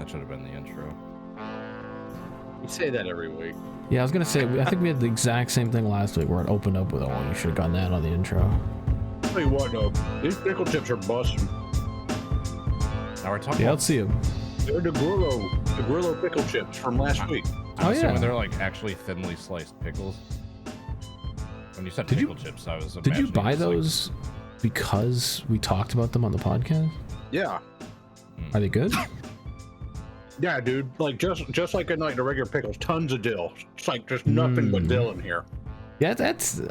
That should have been the intro. You say that every week. Yeah, I was gonna say, I think we had the exact same thing last week where it opened up with, oh, you should have gotten that on the intro. I'll tell you what, though, these pickle chips are busting. Now we're talking Yeah, let's see them. They're the Grillo pickle chips from last week. I'm assuming yeah. they're like actually thinly sliced pickles. When you said Did pickle chips, I was Did you imagining buy it's like- those because we talked about them on the podcast? Yeah. Are they good? Yeah, dude. Like just like the regular pickles, tons of dill. It's like there's nothing but dill in here. Yeah,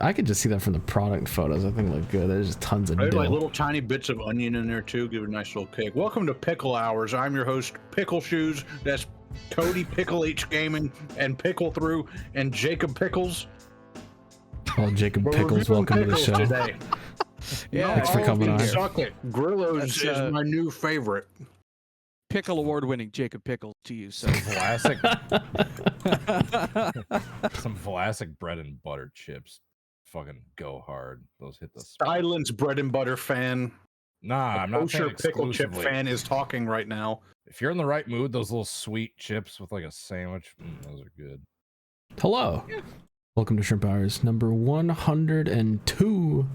I could just see that from the product photos. I think they look good. There's just tons of There's dill. like little tiny bits of onion in there too. Give it a nice little kick. Welcome to Pickle Hours. I'm your host, Pickle Shoes. That's Cody Pickle H Gaming and Pickle Through and Jacob Pickles. Oh, Jacob We're Pickles, reviewing welcome to the pickles show. today. Yeah, Thanks for coming on. Suck it. Grillo's That's, is my new favorite. Pickle award-winning Jacob Pickle to you. So Vlasic, some Vlasic bread and butter chips. Fucking go hard. Those hit the spot. Silence bread and butter fan. Nah, I'm not saying Kosher pickle chip exclusively. fan is talking right now. If you're in the right mood, those little sweet chips with like a sandwich, those are good. Hello. Welcome to Shrimp Hours number 102.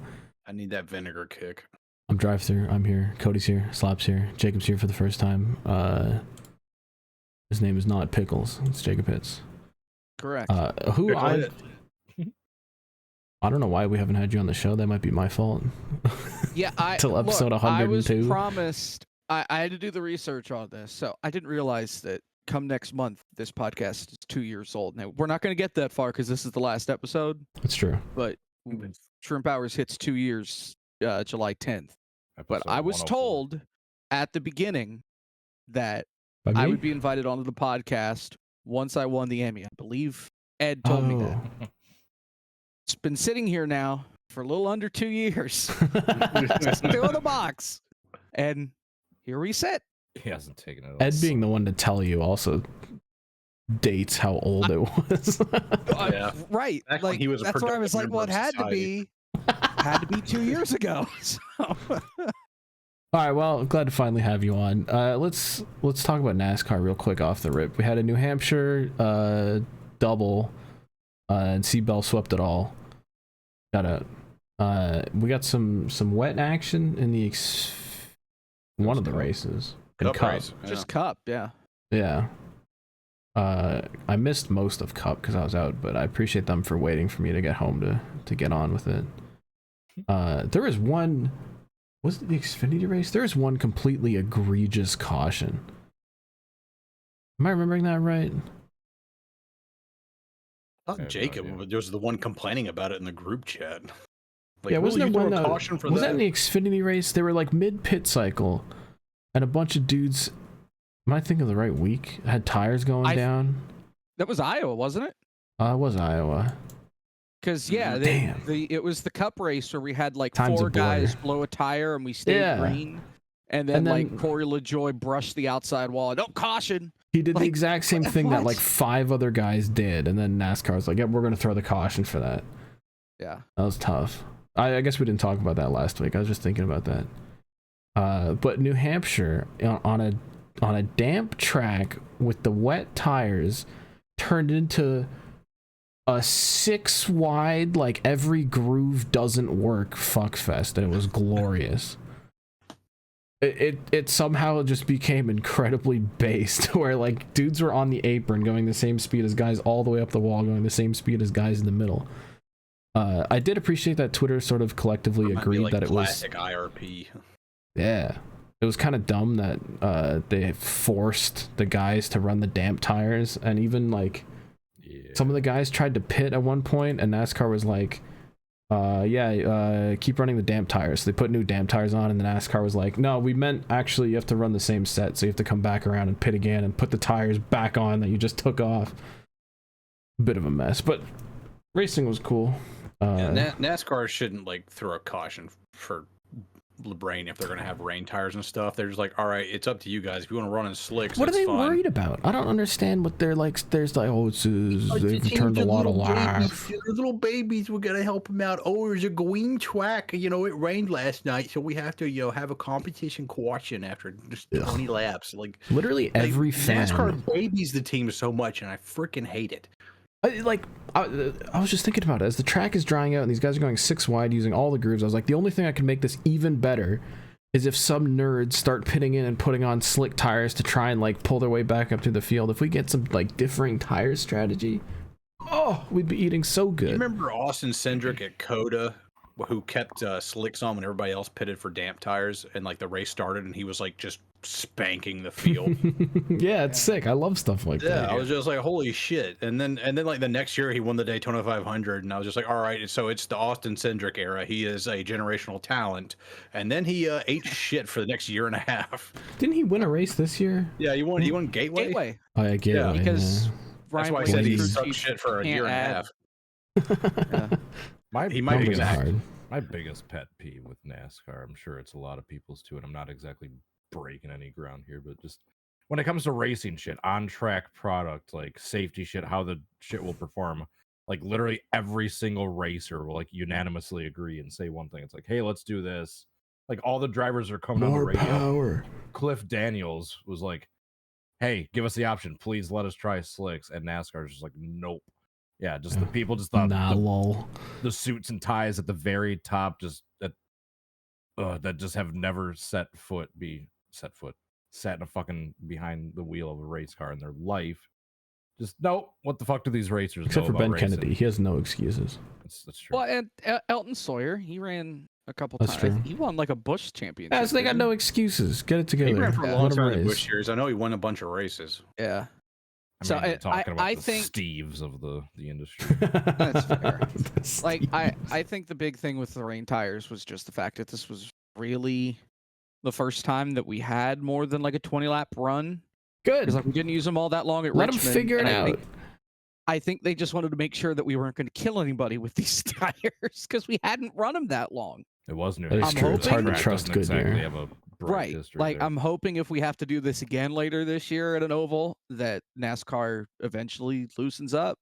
I need that vinegar kick. I'm drive through. I'm here. Cody's here. Slap's here. Jacob's here for the first time. His name is not Pickles. It's Jacob Hitz. correct. Who Pickle I Hit. I don't know why we haven't had you on the show. That might be my fault. Yeah, till episode look, I was 102. promised. I had to do the research on this, so I didn't realize that come next month this podcast is 2 years old. Now we're not going to get that far because this is the last episode. That's true. But Shrimp Hours hits 2 years, July 10th. But Episode I was 104. told at the beginning that By I me? would be invited onto the podcast once I won the Emmy. I believe Ed told me that. Oh. It's been sitting here now for a little under 2 years. Still in the box. And here we sit. He hasn't taken it. Ed being the one to tell you also dates how old it was. Yeah. Right. Back when Like he was a that's where I was productive like, well, it member of had to society. be 2 years ago. So All right, well, I'm glad to finally have you on. Let's talk about NASCAR real quick off the rip. We had a New Hampshire double, and Seabell swept it all. We got some wet action in the one of the races. In Cup Cup. race. just Cup, yeah. Yeah. I missed most of Cup because I was out, but I appreciate them for waiting for me to get home to get on with it. There was one. Was it the Xfinity race? There was one completely egregious caution. Am I remembering that right? I I thought have no Jacob idea. was the one complaining about it in the group chat. Like, Yeah, wasn't really, there you one threw a that caution for was that? that in the Xfinity race? They were like mid pit cycle, and a bunch of dudes. Am I thinking of the right week? Had tires going down. That was Iowa, wasn't it? It was Iowa. Because yeah, Damn. it was the Cup race where we had like Time's a four guys blur. blow a tire and we stayed Yeah. green, and then, And then- like Corey LaJoy brushed the outside wall. Don't caution. He did the Like, exact same thing that what? like 5 other guys did, and then NASCAR was like, "Yep, we're gonna throw the caution for that." Yeah. That was tough. I guess we didn't talk about that last week. I was just thinking about that. But New Hampshire on a damp track with the wet tires turned into a 6 wide, like every groove doesn't work fuckfest, and it was glorious. It somehow just became incredibly based, where like dudes were on the apron going the same speed as guys all the way up the wall going the same speed as guys in the middle. I did appreciate that Twitter sort of collectively Might be agreed like that it was, classic IRP. yeah, it was kind of dumb that they forced the guys to run the damp tires, and even like some of the guys tried to pit at one point, and NASCAR was like, keep running the damp tires. So they put new damp tires on, and the NASCAR was like, no, we meant actually you have to run the same set, so you have to come back around and pit again and put the tires back on that you just took off. Bit of a mess, but racing was cool. Yeah, NASCAR shouldn't like throw a caution for brain if they're going to have rain tires and stuff. They're just like, all right, it's up to you guys. If you want to run in slicks, What are that's they fine. worried about? I don't understand what they're like. There's like, oh, they've returned a lot of life. The little babies, we got to help them out. Oh, there's a green track. You know, it rained last night, so we have to, you know, have a competition caution after just 20 laps. Like literally every fan. NASCAR babies the team so much, and I freaking hate it. I was just thinking about it as the track is drying out and these guys are going 6 wide using all the grooves. I was like, the only thing I can make this even better is if some nerds start pitting in and putting on slick tires to try and like pull their way back up to the field. If we get some like differing tire strategy, oh, we'd be eating so good. You remember Austin Cindric at Coda, who kept slicks on when everybody else pitted for damp tires, and like the race started and he was like just spanking the field. Yeah, it's sick. I love stuff like that. Yeah, I was just like, holy shit. And then like the next year he won the Daytona 500, and I was just like, all right, so it's the Austin Cindric era. He is a generational talent. And then he ate shit for the next year and a half. Didn't he win a race this year? Yeah, he won Gateway. Gateway. Oh, yeah, Gateway. Yeah, because yeah. That's Ryan why I said he Blaney's sucked shit for a year and a half. My He might be Numbers are next. hard. My biggest pet peeve with NASCAR, I'm sure it's a lot of people's too, and I'm not exactly breaking any ground here, but just when it comes to racing shit, on track product, like safety shit, how the shit will perform, like literally every single racer will like unanimously agree and say one thing. It's like, hey, let's do this. Like all the drivers are coming on the More radio. power. Cliff Daniels was like, hey, give us the option. Please let us try slicks. And NASCAR's just like, nope. Yeah, just the people just thought lol. the suits and ties at the very top just that just have never sat in a fucking behind the wheel of a race car in their life. Just nope. What the fuck do these racers Except know for about Ben racing? Kennedy. He has no excuses. That's true. Well, and Elton Sawyer, he ran a couple That's times. true. He won like a Busch championship. Yeah, so they got didn't no excuses. Get it together. He ran for a Yeah. long Let 'em time in the race. Busch years. I know he won a bunch of races. he? Yeah. I so mean, you're talking about I the think Steves of the industry. That's fair. That's like Steve. I think the big thing with the rain tires was just the fact that this was really the first time that we had more than like a 20-lap run. Good. Because like we didn't use them all that long at Let them Richmond. figure it and out. I think they just wanted to make sure that we weren't going to kill anybody with these tires because we hadn't run them that long. It was New That is Hampshire. true. It's hard to Track trust doesn't exactly Goodyear. have a bright Right. history Like there. I'm hoping if we have to do this again later this year at an oval, that NASCAR eventually loosens up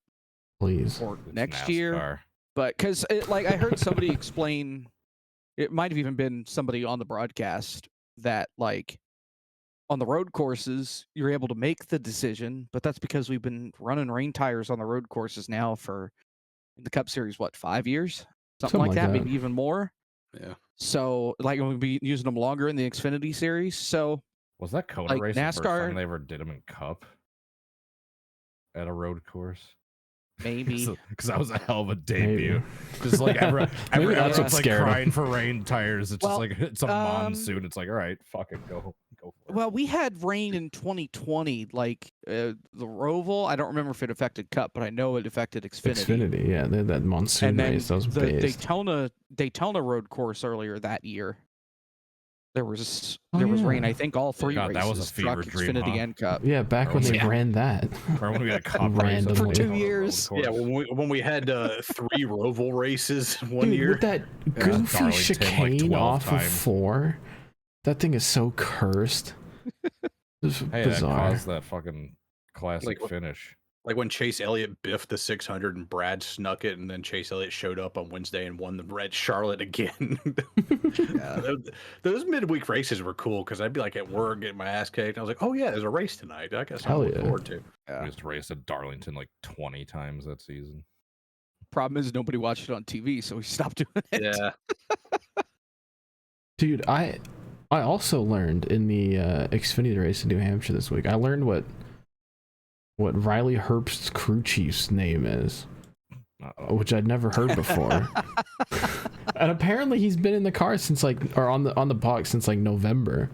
Please. or It's next year. NASCAR. But because like I heard somebody explain, it might have even been somebody on the broadcast that like on the road courses you're able to make the decision, but that's because we've been running rain tires on the road courses now for in the Cup Series 5 years, something like that, maybe even more. Yeah. So like we'll be using them longer in the Xfinity Series. So Was that Coda like, race the first NASCAR time they ever did them in Cup at a road course? maybe Because that was a hell of a Maybe. debut. Just like every Maybe that's everyone's what like scared 'em. crying for rain tires. It's Well, just like it's a monsoon. It's like, all right, fucking go for it. well, we had rain in 2020, like the Roval. I don't remember if it affected Cup, but I know it affected Xfinity. Xfinity, yeah, they had that monsoon And then race. That was the based. Daytona road course earlier that year. There was Oh, rain. yeah. I think all three God, that races. was a fever Truck, dream, Xfinity, huh? and Cup. Yeah, back Or when was they it- ran that. Or when we got a Cup race Randomly. on For 2 a road years. course. Yeah, when we had 3 Roval races one Dude, year. with that goofy Darlington, like, chicane 12 off of times. 4, that thing is so cursed. It's Hey, that bizarre. caused that fucking classic Like, finish. Like when Chase Elliott biffed the 600 and Brad snuck it, and then Chase Elliott showed up on Wednesday and won the Red Charlotte again. Those midweek races were cool because I'd be like at work getting my ass kicked. I was like, oh yeah, there's a race tonight. I guess Hell I'm looking yeah. forward to. We just raced at Darlington like 20 times that season. Problem is nobody watched it on TV, so we stopped doing it. Yeah. Dude, I also learned in the Xfinity race in New Hampshire this week. I learned what Riley Herbst's crew chief's name is, which I'd never heard before. And apparently he's been in the car since on the box since like November.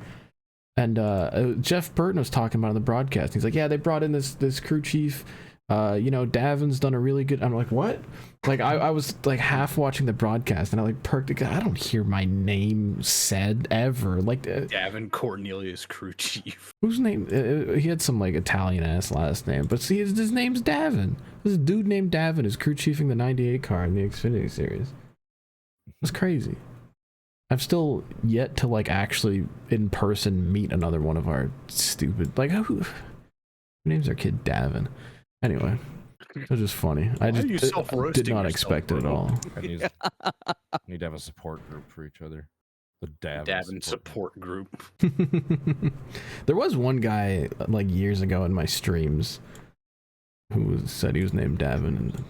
And Jeff Burton was talking about it on the broadcast. He's like, yeah, they brought in this crew chief. Davin's done a really good. I'm like, what? Like I was like half watching the broadcast and I like perked. I don't hear my name said ever. Like Davin Cornelius, crew chief. whose name? He had some like Italian ass last name, but see, his name's Davin. This dude named Davin is crew chiefing the '98 car in the Xfinity series. It's crazy. I've still yet to like actually in person meet another one of our stupid who names our kid Davin. Anyway, it was just funny. I just did not expect it at all. Need to have a support group for each other. The Davin support group. There was one guy like years ago in my streams who said he was named Davin and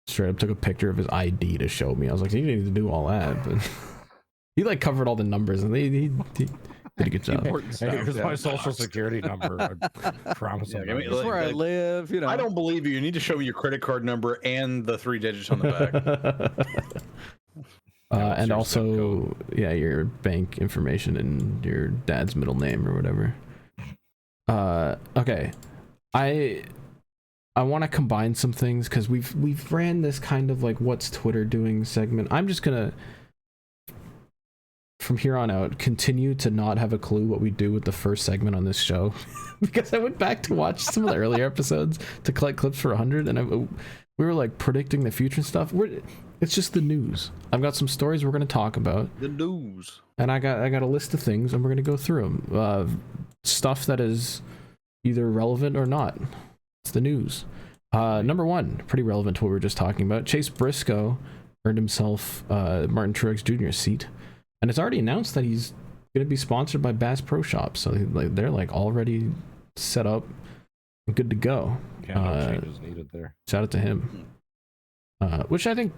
straight up took a picture of his ID to show me. I was like, you didn't need to do all that, but he like covered all the numbers and he did a good job. Hey, here's my social security number. I promise. Yeah, That's where I live. You know. I don't believe you. You need to show me your credit card number and the 3 digits on the back. And also, your bank information and your dad's middle name or whatever. Okay, I want to combine some things because we've ran this kind of like what's Twitter doing segment. I'm just gonna from here on out continue to not have a clue what we do with the first segment on this show because I went back to watch some of the earlier episodes to collect clips for 100 and we were like predicting the future and stuff. It's just the news. I've got some stories we're going to talk about. The news. And I got a list of things and we're going to go through them. Stuff that is either relevant or not. It's the news. Number one, pretty relevant to what we were just talking about. Chase Briscoe earned himself Martin Truex Jr. seat. And it's already announced that he's going to be sponsored by Bass Pro Shops. So they're like already set up and good to go. Yeah, no changes needed there. Shout out to him. Which I think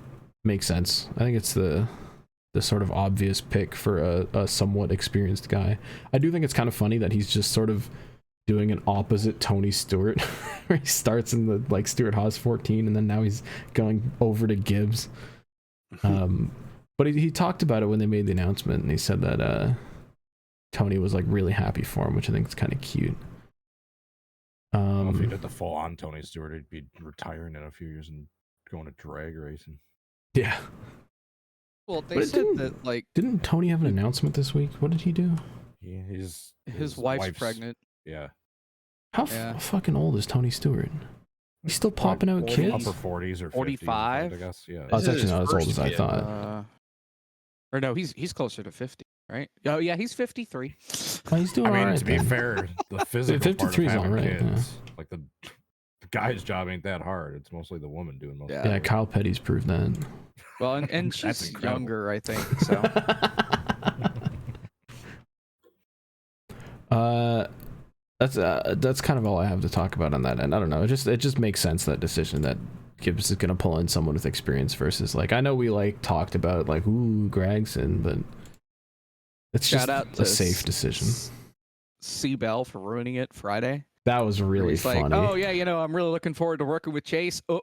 makes sense. I think it's the sort of obvious pick for a somewhat experienced guy. I do think it's kind of funny that he's just sort of doing an opposite Tony Stewart where he starts in the like Stewart Haas 14 and then now he's going over to Gibbs. But he talked about it when they made the announcement and he said that Tony was like really happy for him, which I think is kind of cute. If he did the full on Tony Stewart, he'd be retiring in a few years and going to drag racing. Yeah. Well, they said that like didn't Tony have an announcement this week? What did he do? Yeah, his wife's pregnant. Yeah. How fucking old is Tony Stewart? He's still popping out kids? Upper 40s or 50s, 45, I guess. Yeah. Oh, it's actually not as old as I thought. Or no, he's closer to 50, right? Oh yeah, he's 53. Oh, he's doing all right. To be fair, the physical 53 is all right. Kids, like the guy's job ain't that hard. It's mostly the woman doing most of it. Yeah, Kyle Petty's proved that. Well, and she's younger, I think. So. That's kind of all I have to talk about on that end. I don't know. It just makes sense, that decision that Gibbs is gonna pull in someone with experience versus like, I know we like talked about like Gregson, but it's just a safe decision. C Bell for ruining it Friday. That was really funny. Like, oh yeah, I'm really looking forward to working with Chase. Oh,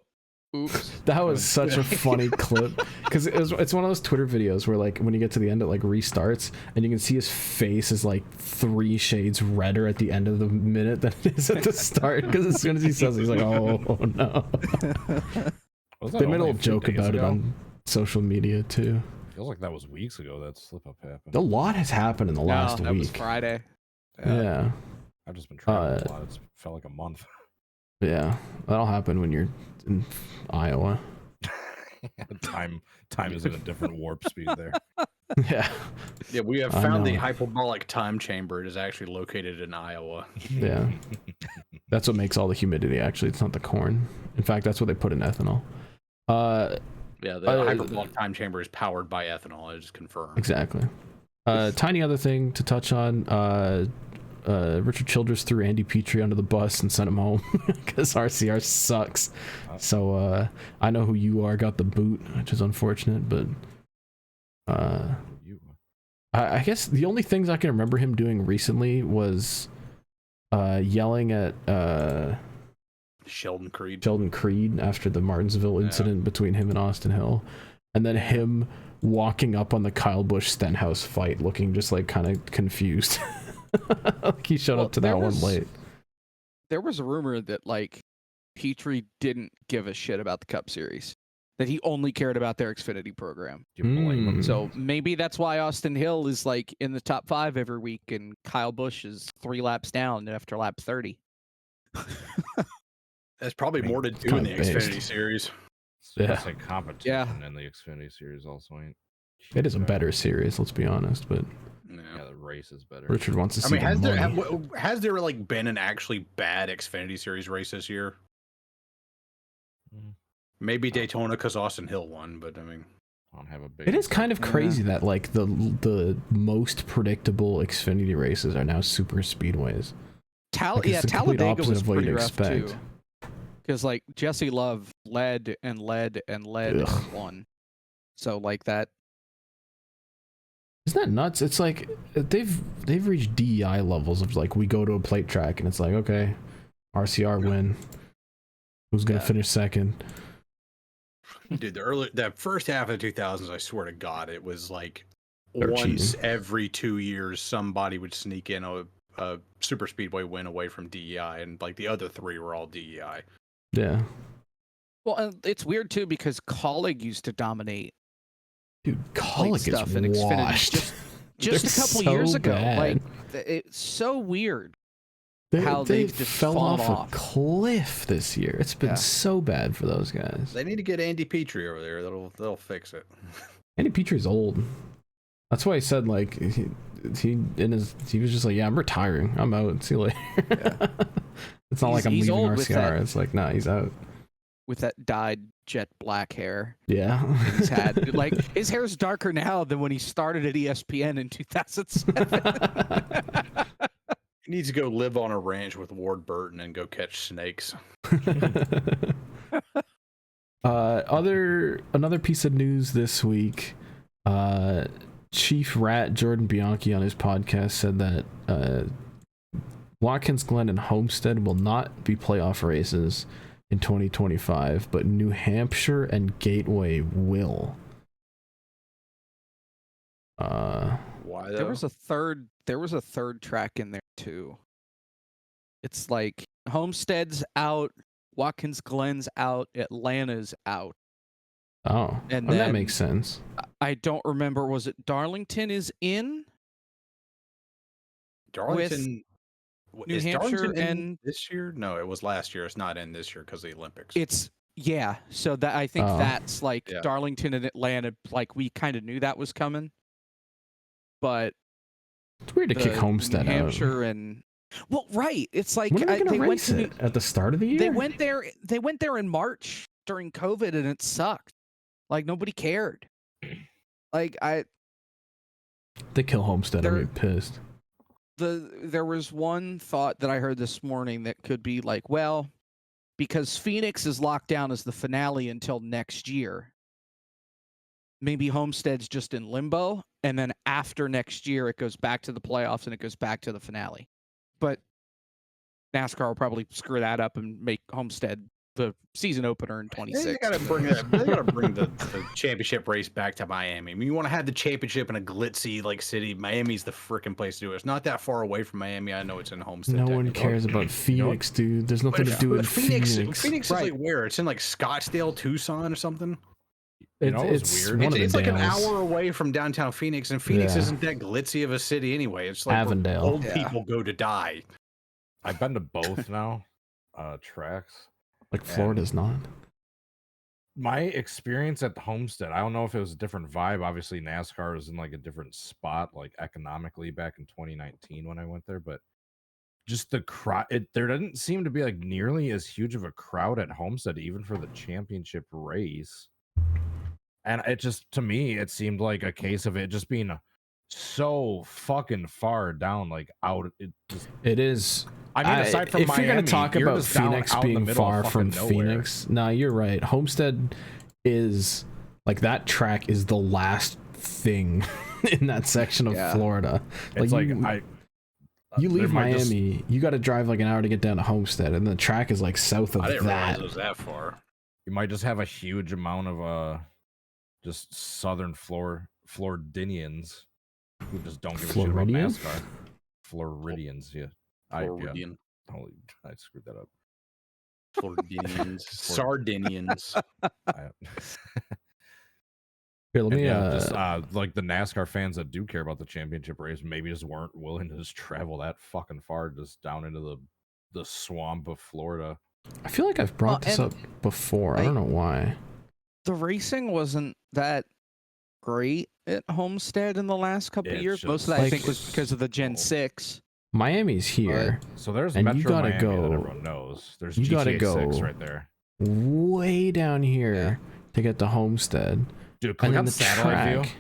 oops. That was such a funny clip because it's one of those Twitter videos where like when you get to the end it like restarts and you can see his face is like 3 shades redder at the end of the minute than it is at the start because as soon as he says it, he's like, oh no. They made a little joke about it on social media too. Feels like that was weeks ago that slip up happened. A lot has happened in the last week. That was Friday. Yeah. I've just been traveling a lot. It's felt like a month. Yeah, that'll happen when you're in Iowa. Time is in a different warp speed there. Yeah. Yeah, we have found the hyperbolic time chamber. It is actually located in Iowa. Yeah. That's what makes all the humidity, actually. It's not the corn. In fact, that's what they put in ethanol. Yeah, the hyperbolic time chamber is powered by ethanol. It is confirmed. Exactly. Tiny other thing to touch on. Richard Childress threw Andy Petrie under the bus and sent him home because RCR sucks. So I know who you are, got the boot, which is unfortunate, but I guess the only things I can remember him doing recently was yelling at Sheldon Creed after the Martinsville incident between him and Austin Hill, and then him walking up on the Kyle Busch Stenhouse fight looking just like kind of confused. Like he showed up to that one late. There was a rumor that like Petrie didn't give a shit about the Cup Series, that he only cared about their Xfinity program. So maybe that's why Austin Hill is like in the top 5 every week and Kyle Busch is 3 laps down after lap 30. There's probably more to do in the Xfinity Series. It's like competition in the Xfinity Series also ain't It is a better series, let's be honest, but Yeah, the race is better. Richard wants to I see mean, the money. has there like been an actually bad Xfinity Series race this year? Mm. Maybe Daytona because Austin Hill won, but I mean, I don't have a big. It is kind of crazy that like the most predictable Xfinity races are now super speedways. Like, it's the complete Talladega opposite was of what pretty you'd rough expect. too. Because like Jesse Love led and Ugh. won. So like that. Isn't that nuts? It's like they've reached DEI levels of like we go to a plate track and it's like, okay, RCR win. Who's gonna finish second? dude, that first half of the 2000s, I swear to God, it was like They're once cheating. every 2 years somebody would sneak in a super speedway win away from DEI, and like the other 3 were all DEI. Yeah. Well, and it's weird too because Colleague used to dominate Dude, Colic is stuff in Xfinity washed. just a couple years ago. Bad. Like it's so weird. They they've just fell fallen off a cliff this year. It's been so bad for those guys. They need to get Andy Petrie over there. They'll fix it. Andy Petrie's old. That's why he said like he was just like, yeah, I'm retiring. I'm out. See you later. Yeah. It's not like I'm leaving RCR. It's like, nah, he's out. With that dyed jet black hair. Yeah. He's had like his hair's darker now than when he started at ESPN in 2007. He needs to go live on a ranch with Ward Burton and go catch snakes. Another piece of news this week. Chief Rat Jordan Bianchi on his podcast said that Watkins Glen and Homestead will not be playoff races in 2025, but New Hampshire and Gateway will. Why though? There was a third track in there too. It's like Homestead's out, Watkins Glen's out, Atlanta's out. Oh, and then, that makes sense. I don't remember. Was it Darlington is in? Darlington. New Hampshire and this year? No, it was last year. It's not in this year because of the Olympics. So that I think that's like Darlington and Atlanta. Like we kind of knew that was coming, but it's weird to kick Homestead New Hampshire out. And right, it's like when are they race it? At the start of the year. They went there in March during COVID, and it sucked. Like nobody cared. Like they kill Homestead. I'd be pissed. There was one thought that I heard this morning that could be like, well, because Phoenix is locked down as the finale until next year, maybe Homestead's just in limbo, and then after next year it goes back to the playoffs and it goes back to the finale. But NASCAR will probably screw that up and make Homestead the season opener in 26. They gotta bring the championship race back to Miami. I mean, you want to have the championship in a glitzy like city. Miami's the freaking place to do it. It's not that far away from Miami. I know it's in Homestead. No one cares about Phoenix, dude. There's nothing to do in Phoenix. Phoenix is like where? It's in like Scottsdale, Tucson, or something. It's weird. It's like an hour away from downtown Phoenix, and Phoenix isn't that glitzy of a city anyway. It's like Avondale. Old people go to die. I've been to both now tracks. Like Florida's not. My experience at the Homestead, I don't know if it was a different vibe. Obviously, NASCAR was in like a different spot, like economically back in 2019 when I went there. But just the crowd, there didn't seem to be like nearly as huge of a crowd at Homestead, even for the championship race. And it just, to me, it seemed like a case of it just being so fucking far down, like out. It is. I mean, aside from if Miami, you're gonna talk about Phoenix being far from nowhere. Phoenix, nah, you're right. Homestead is like that track is the last thing in that section of Florida. It's like you leave Miami, you got to drive like an hour to get down to Homestead, and the track is like south of that. I didn't realize it was that far. You might just have a huge amount of just southern Floridians who just don't give a shit about NASCAR. Floridians, yeah. Floridian. Holy, I screwed that up. Floridians. Sardinians. Here, let me just like the NASCAR fans that do care about the championship race maybe just weren't willing to just travel that fucking far just down into the swamp of Florida. I feel like I've brought this up before. I don't know why. The racing wasn't that great at Homestead in the last couple Yeah, of it's years. Most just of that I like- think was because of the Gen Oh. 6. Miami's here. So there's And you Metro gotta Miami go- that everyone knows. There's you gotta GTA 6 go- right there. Way down here Yeah. to get to Homestead. Dude, And click then on the satellite track. view.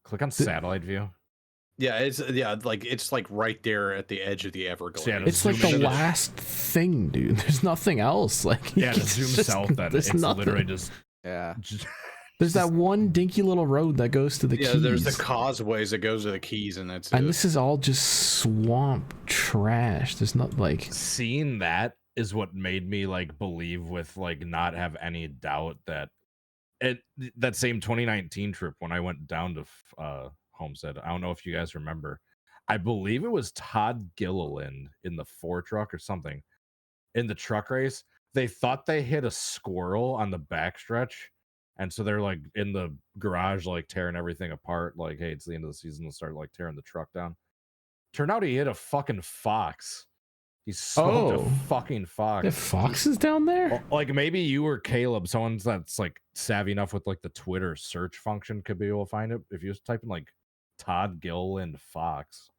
Click on satellite view. Yeah, it's like right there at the edge of the Everglades. Yeah, It's like zoom the in. last thing, dude. There's nothing else. Like Yeah, to it's zoom just- south, then there's it's nothing. literally just Yeah. There's that one dinky little road that goes to the Yeah, Keys. there's the causeways that goes to the Keys, and that's and it. this is all just swamp trash. There's not like seeing that is what made me like believe with like not have any doubt that that same 2019 trip when I went down to Homestead. I don't know if you guys remember. I believe it was Todd Gilliland in the 4 truck or something in the truck race. They thought they hit a squirrel on the backstretch, and so they're like in the garage like tearing everything apart. Like, hey, it's the end of the season. Let's start like tearing the truck down. Turned out he hit a fucking fox. He smoked Oh. a fucking fox. they have foxes down there. Well, like maybe you or Caleb, someone that's like savvy enough with like the Twitter search function could be able to find it. If you just type in like Todd Gilliland Fox,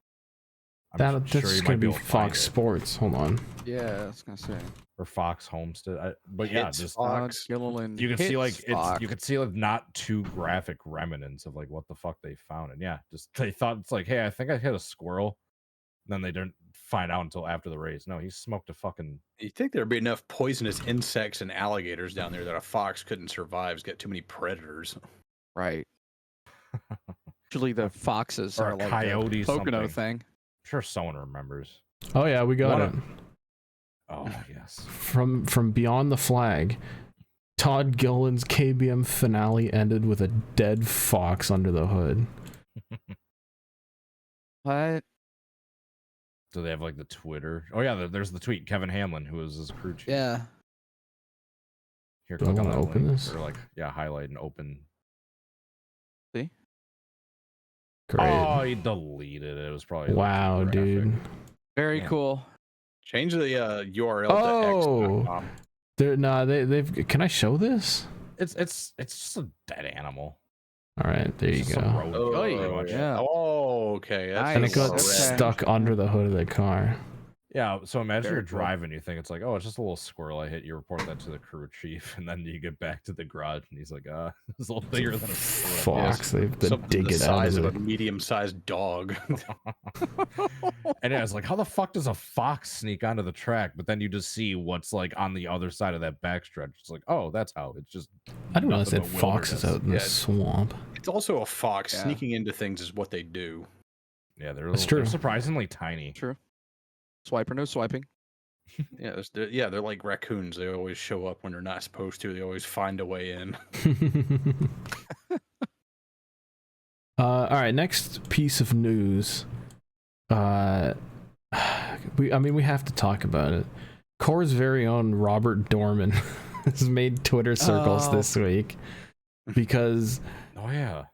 That's you gonna might be able to find Fox it. Sports. Hold on. Yeah, I was gonna say. Or Fox Homestead. But yeah, Hitz just Fox. Gilliland. you can see like Hitz it's Fox. you could see like not too graphic remnants of like what the fuck they found. And yeah, just they thought it's like, hey, I think I hit a squirrel. Then they didn't find out until after the race. No, he smoked a fucking You think there'd be enough poisonous insects and alligators down there that a fox couldn't survive? It's got too many predators. Right. Usually the foxes or are a like coyote the Pocono something. thing. I'm sure someone remembers. Oh yeah, we got What it. Oh yes. From Beyond the Flag. Todd Gilliland's KBM finale ended with a dead fox under the hood. What? Do they have like the Twitter? Oh yeah, there's the tweet. Kevin Hamlin, who was his crew chief. Yeah. Here, Do I click on wanna that open link, this? or like highlight and open. Great. Oh, he deleted it. It was probably like, Wow, too dude. graphic. Very Yeah. cool. Change the URL Oh. to x.com. They've. Can I show this? It's just a dead animal. All right, there you It's just some go. road Oh, pretty much. yeah. Oh, okay. That's And Nice. it got red. stuck under the hood of the car. Yeah, so imagine Very you're cool. driving, you think it's like, oh, it's just a little squirrel I hit. You report that to the crew chief, and then you get back to the garage, and he's like, it's a little bigger than a squirrel. Fox. They have to Something dig the it out size of of the a medium-sized dog. And yeah, it's like, how the fuck does a fox sneak onto the track? But then you just see what's like on the other side of that backstretch. It's like, oh, that's how. It's just. I didn't realize they nothing had but foxes wilderness. out in the Yeah. swamp. It's also a fox. Yeah. Sneaking into things is what they do. Yeah, That's they're true. surprisingly tiny. True. Swipe or no swiping. Yeah, they're like raccoons. They always show up when they're not supposed to. They always find a way in. All right, next piece of news. We have to talk about it. Core's very own Robert Dorman has made Twitter circles Oh. this week because Oh yeah.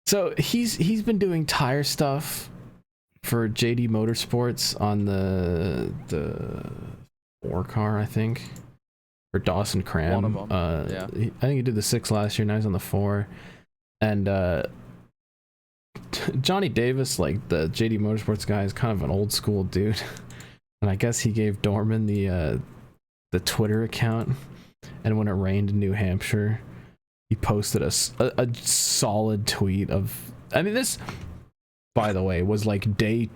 so he's been doing tire stuff for JD Motorsports on the 4 car, I think, for Dawson Cram. One of 'em, yeah. I think he did the 6 last year. Now he's on the 4, and Johnny Davis, like the JD Motorsports guy, is kind of an old school dude, and I guess he gave Dorman the Twitter account, and when it rained in New Hampshire, he posted a solid tweet of. I mean, this, by the way, was like day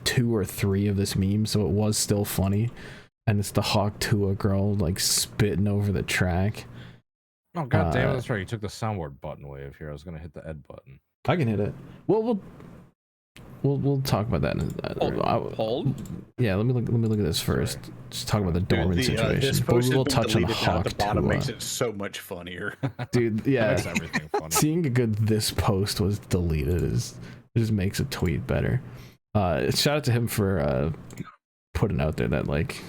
2 or 3 of this meme, so it was still funny, and it's the Hawk Tuah girl like spitting over the track. Oh god damn, that's right. You took the soundboard button away of here. I was gonna hit the ed button. I can hit it. Well, we'll talk about that. Hold. Yeah, let me look at this first. Just talk about the Dorman This situation. But post has we'll been touch on the deleted now Hawk at the bottom. Makes Tuah. it so much funnier. Dude, That yeah. makes everything funny. Seeing a good this post was deleted it just makes a tweet better. Shout out to him for putting out there that like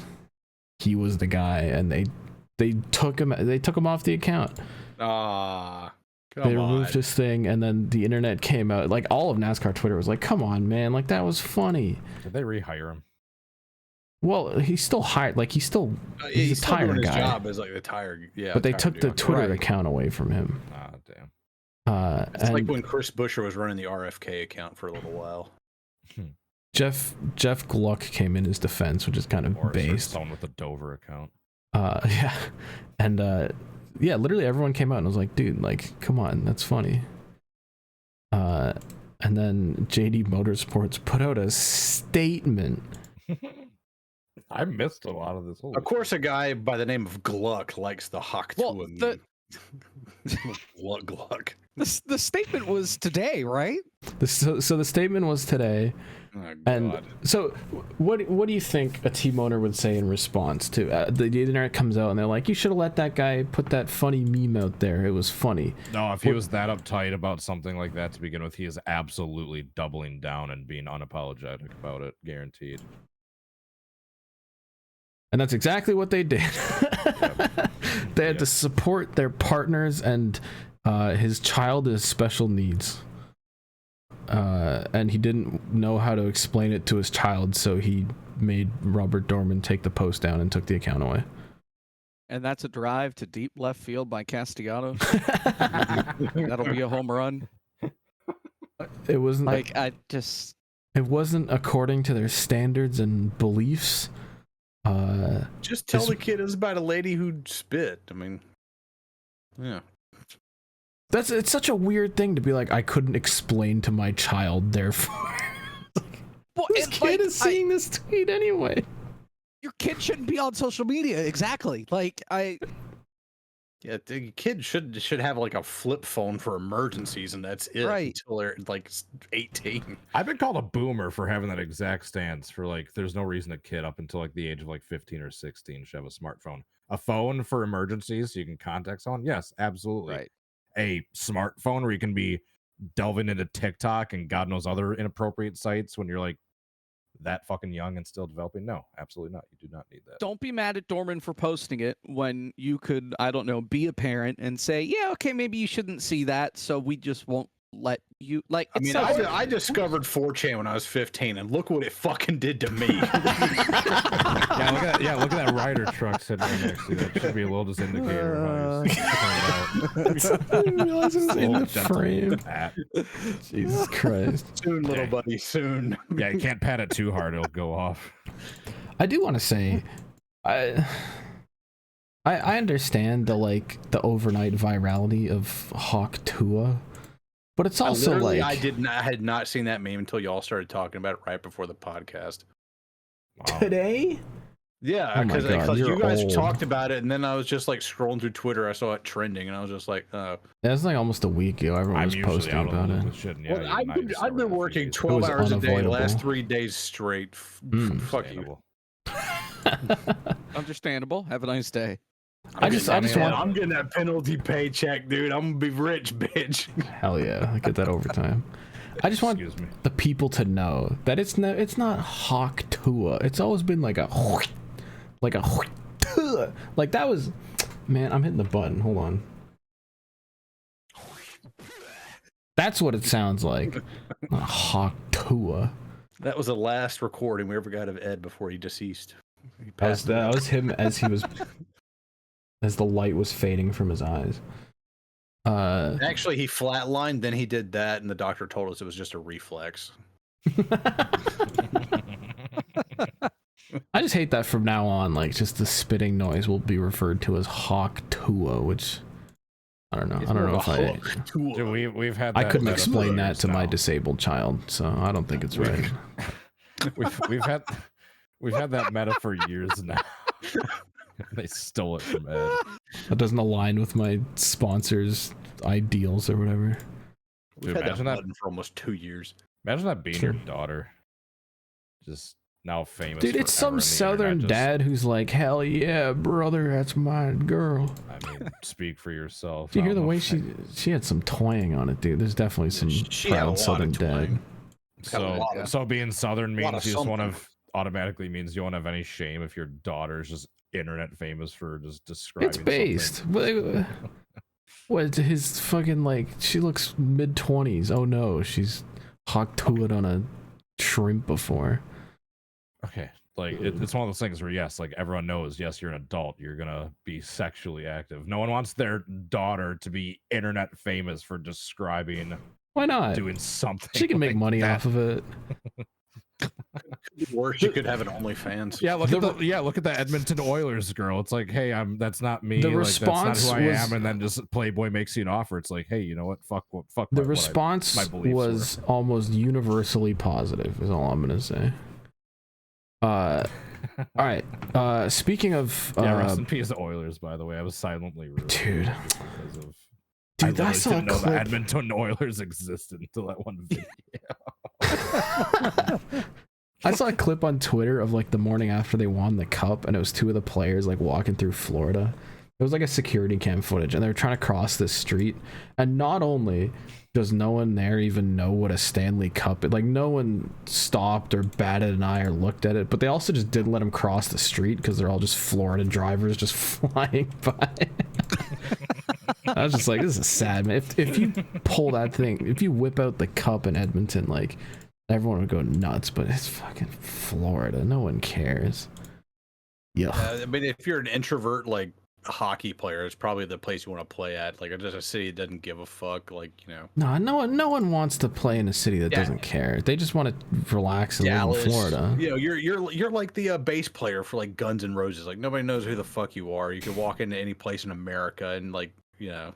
he was the guy, and they took him off the account. Come They on. removed his thing, and then the internet came out. Like all of NASCAR Twitter was like, "Come on, man! Like that was funny." Did they rehire him? Well, he's still hired. Like he's still He's a still tire doing his guy. job as like the tire. Yeah, but they tire took the dude. Twitter Right. account away from him. Ah, damn. It's And like when Chris Buescher was running the RFK account for a little while. Jeff Gluck came in his defense, which is kind of Or based. someone with a Dover account. Yeah, and yeah, literally everyone came out and was like, dude, like, come on, that's funny. And then JD Motorsports put out a statement. I missed a lot of this. Of course, a guy by the name of Gluck likes the Hawk Well, meme. Gluck. The statement was today, right? So the statement was today. Oh, And God. so, what do you think a team owner would say in response to the internet comes out and they're like, you should have let that guy put that funny meme out there. It was funny. No, if he was that uptight about something like that to begin with, he is absolutely doubling down and being unapologetic about it, guaranteed. And that's exactly what they did. They had to support their partners, and his child is special needs. And he didn't know how to explain it to his child, so he made Robert Dorman take the post down and took the account away. And that's a drive to deep left field by Castellanos. That'll be a home run. It wasn't Like, I just... It wasn't according to their standards and beliefs. Just tell This- the kid it's about a lady who spit. I mean, yeah. It's such a weird thing to be like, I couldn't explain to my child, therefore. Well, This and, kid like, is seeing this tweet anyway. your kid shouldn't be on social media. Exactly. Like, Yeah, the kid should have like a flip phone for emergencies, and that's it. Right. Until they're like 18. I've been called a boomer for having that exact stance for like, there's no reason a kid up until like the age of like 15 or 16 should have a smartphone. A phone for emergencies so you can contact someone? Yes, absolutely. right. A smartphone where you can be delving into TikTok and God knows other inappropriate sites when you're like that fucking young and still developing? No, absolutely not. You do not need that. Don't be mad at Dorman for posting it when you could, I don't know, be a parent and say, yeah, okay, maybe you shouldn't see that, so we just won't let you. Like, I it's mean, so- I discovered 4chan when I was 15, and look what it fucking did to me. Look at that rider truck sitting right next to you. That should be a little just indicator of how you're I didn't realize it was in the frame. pat. Jesus Christ. Soon, little buddy, soon. Yeah, you can't pat it too hard; it'll go off. I do want to say, I understand the overnight virality of Hawk Tuah, but it's also Literally, like I had not seen that meme until y'all started talking about it right before the podcast. Wow. today. Yeah, Oh my because God, you you're guys old. talked about it, and then I was just like scrolling through Twitter. I saw it trending, and I was just like, Yeah, it's like almost a week ago. Everyone I'm was usually posting out of the about loop it. with shit, and yeah, well, you I've might been, just I've been never working refuse. 12 was hours a day the unavoidable. last 3 days straight. Fuck you. Understandable. Understandable. Have a nice day. I just want I'm getting that penalty paycheck, dude. I'm gonna be rich, bitch. hell yeah, get that overtime. I just want Excuse me. the people to know that it's not Hawk Tuah. It's always been like a tuah. Like that was, man. I'm hitting the button. Hold on. That's what it sounds like. Not Hawk Tuah. That was the last recording we ever got of Ed before he deceased. He That was him as he was, as the light was fading from his eyes. Actually, he flatlined, then he did that, and the doctor told us it was just a reflex. I just hate that from now on, like, just the spitting noise will be referred to as Hawk Tuah, which I don't know. I don't know if I Dude, we've had. That couldn't meta for explain that years to my now. disabled child, so I don't think it's right. We've had that meta for years now. They stole it from Ed. That doesn't align with my sponsors' ideals or whatever. We've Dude, had that imagine that- button for almost 2 years. Imagine that being Sure. your daughter, just now famous. Dude, it's forever, some and the southern internet dad who's like, hell yeah, brother, that's my girl. I mean, speak for yourself. Do you I hear the don't way know. she had some twang on it, dude? There's definitely some She had a proud lot southern of dad. twang. Got a lot of- So being southern lot means of you just want something. to automatically means you won't have any shame if your daughter's just internet famous for just describing. It's based. What his fucking like? She looks mid-20s. Oh no, she's Hawk Tuah on a shrimp before. Okay, Like it's one of those things where yes, like everyone knows, yes, you're an adult, you're gonna be sexually active. No one wants their daughter to be internet famous for describing Why not? doing something. She can make like money that. off of it. Worse, you could have an OnlyFans. Yeah, look at the Edmonton Oilers girl. It's like, hey, that's not me. The like, response that's not who I was- am. And then just Playboy makes you an offer. It's like, hey, you know what? Fuck. The response my beliefs was almost universally positive. Is all I'm gonna say. All right. Speaking of, yeah, rest in peace, the Oilers. By the way, I was silently rude. Dude. Because of, Dude, I saw a didn't know the clip. Edmonton Oilers existed until that one video. I saw a clip on Twitter of like the morning after they won the cup, and it was two of the players like walking through Florida. It was like a security cam footage, and they were trying to cross this street, and not only does no one there even know what a Stanley Cup is, like no one stopped or batted an eye or looked at it, but they also just didn't let them cross the street because they're all just Florida drivers just flying by. I was just like, this is sad, man. If you pull that thing, if you whip out the cup in Edmonton, like everyone would go nuts, but it's fucking Florida. No one cares. Yeah. I mean, if you're an introvert, like hockey player, it's probably the place you want to play at. Like, just a city that doesn't give a fuck. Like, you know. No one wants to play in a city that doesn't care. They just want to relax and live in Florida. You know, you're like the bass player for like Guns N' Roses. Like, nobody knows who the fuck you are. You can walk into any place in America and like, you know,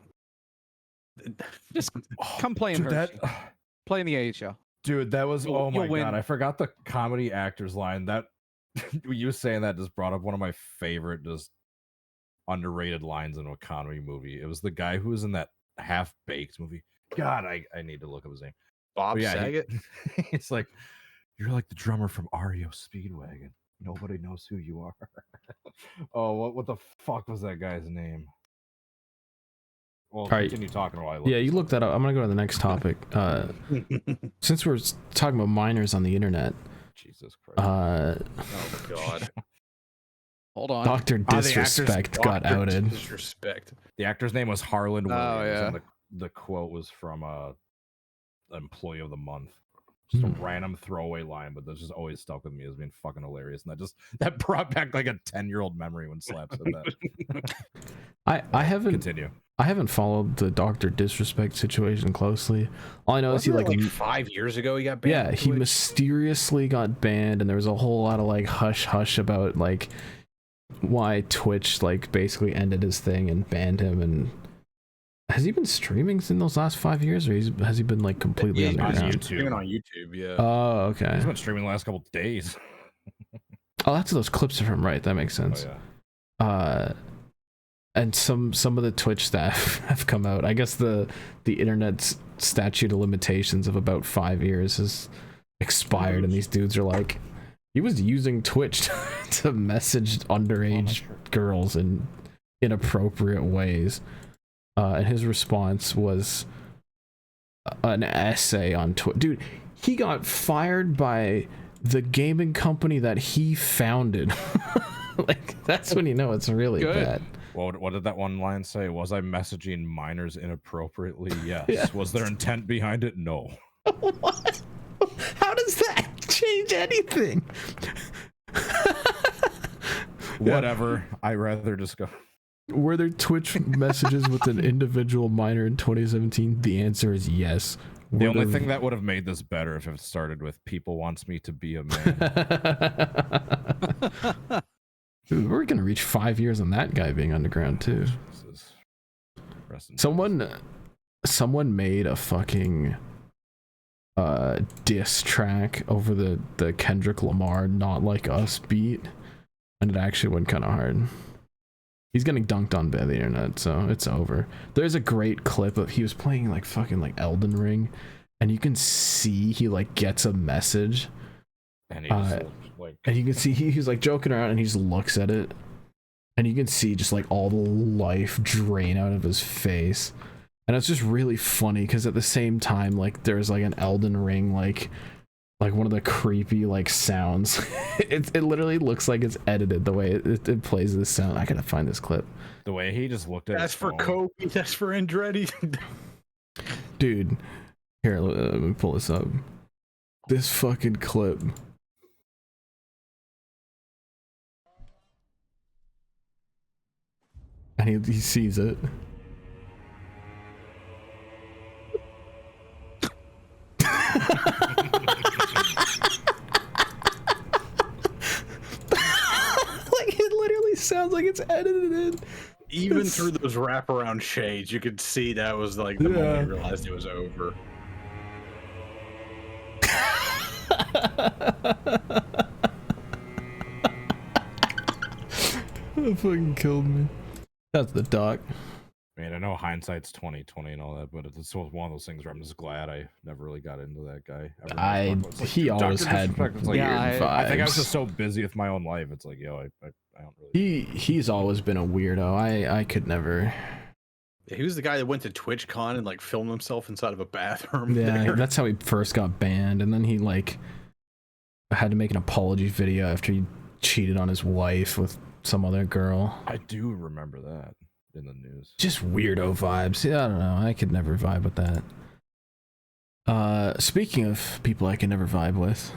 Just come play in Hershey. Play in the AHL. Dude, that was oh my win. god! I forgot the comedy actors line. That you saying that just brought up one of my favorite, just underrated lines in a comedy movie. It was the guy who was in that Half Baked movie. God, I need to look up his name. Bob But yeah, Saget. It's like you're like the drummer from REO Speedwagon. Nobody knows who you are. Oh, what the fuck was that guy's name? Well, right. continue talking while I look. Yeah, you look that up. I'm gonna go to the next topic. Since we're talking about minors on the internet, Jesus Christ. Oh my god. Hold on. Dr. Disrespect got outed. Disrespect. The actor's name was Harlan Williams, yeah. and the quote was from Employee of the Month. Just a random throwaway line, but that's just always stuck with me as being fucking hilarious. And that brought back like a 10-year-old memory when Slap said that. I haven't Continue. I haven't followed the Dr. Disrespect situation closely. All I know is he like 5 years ago he got banned. Yeah, he mysteriously got banned, and there was a whole lot of like hush hush about like why Twitch like basically ended his thing and banned him. And has he been streaming in those last 5 years, or has he been like completely underground? On YouTube. Even on YouTube, yeah. Oh, okay. He's been streaming the last couple of days. Oh, that's those clips are from, right? That makes sense. Oh, yeah. And some of the Twitch staff have come out. I guess the internet's statute of limitations of about 5 years has expired, and these dudes are like, he was using Twitch to message underage girls in inappropriate ways. And his response was an essay on Twitch. Dude, he got fired by the gaming company that he founded. Like, that's when you know it's really bad. What did that one line say? Was I messaging minors inappropriately? Yes. Yeah. Was there intent behind it? No. What? How does that change anything? Whatever. I rather just go. Were there Twitch messages with an individual minor in 2017? The answer is yes. The only thing that would have made this better if it started with "people wants me to be a man." Dude, we're gonna reach 5 years on that guy being underground too. Someone made a fucking diss track over the Kendrick Lamar "Not Like Us" beat, and it actually went kind of hard. He's getting dunked on by the internet, so it's over. There's a great clip of he was playing like fucking like Elden Ring, and you can see he like gets a message, and he just and you can see he's like joking around, and he just looks at it, and you can see just like all the life drain out of his face, and it's just really funny because at the same time like there's like an Elden Ring like one of the creepy like sounds. It literally looks like it's edited the way it plays this sound. I gotta find this clip. The way he just looked at that's for Cody, that's for Andretti. Dude, here, let me pull this up. This fucking clip. And he sees it. Like, it literally sounds like it's edited in. Even through those wraparound shades, you could see that was like the moment he realized it was over. That fucking killed me. That's the doc. I mean, I know hindsight's 20/20 and all that, but it's one of those things where I'm just glad I never really got into that guy. He always had weird vibes. I think I was just so busy with my own life. It's like, yo, I don't really. He's always been a weirdo. I could never. He was the guy that went to TwitchCon and like filmed himself inside of a bathroom. Yeah, there. that's how he first got banned, and then he like had to make an apology video after he cheated on his wife with some other girl. I do remember that in the news. Just weirdo vibes. I don't know. I could never vibe with that. Speaking of people I can never vibe with,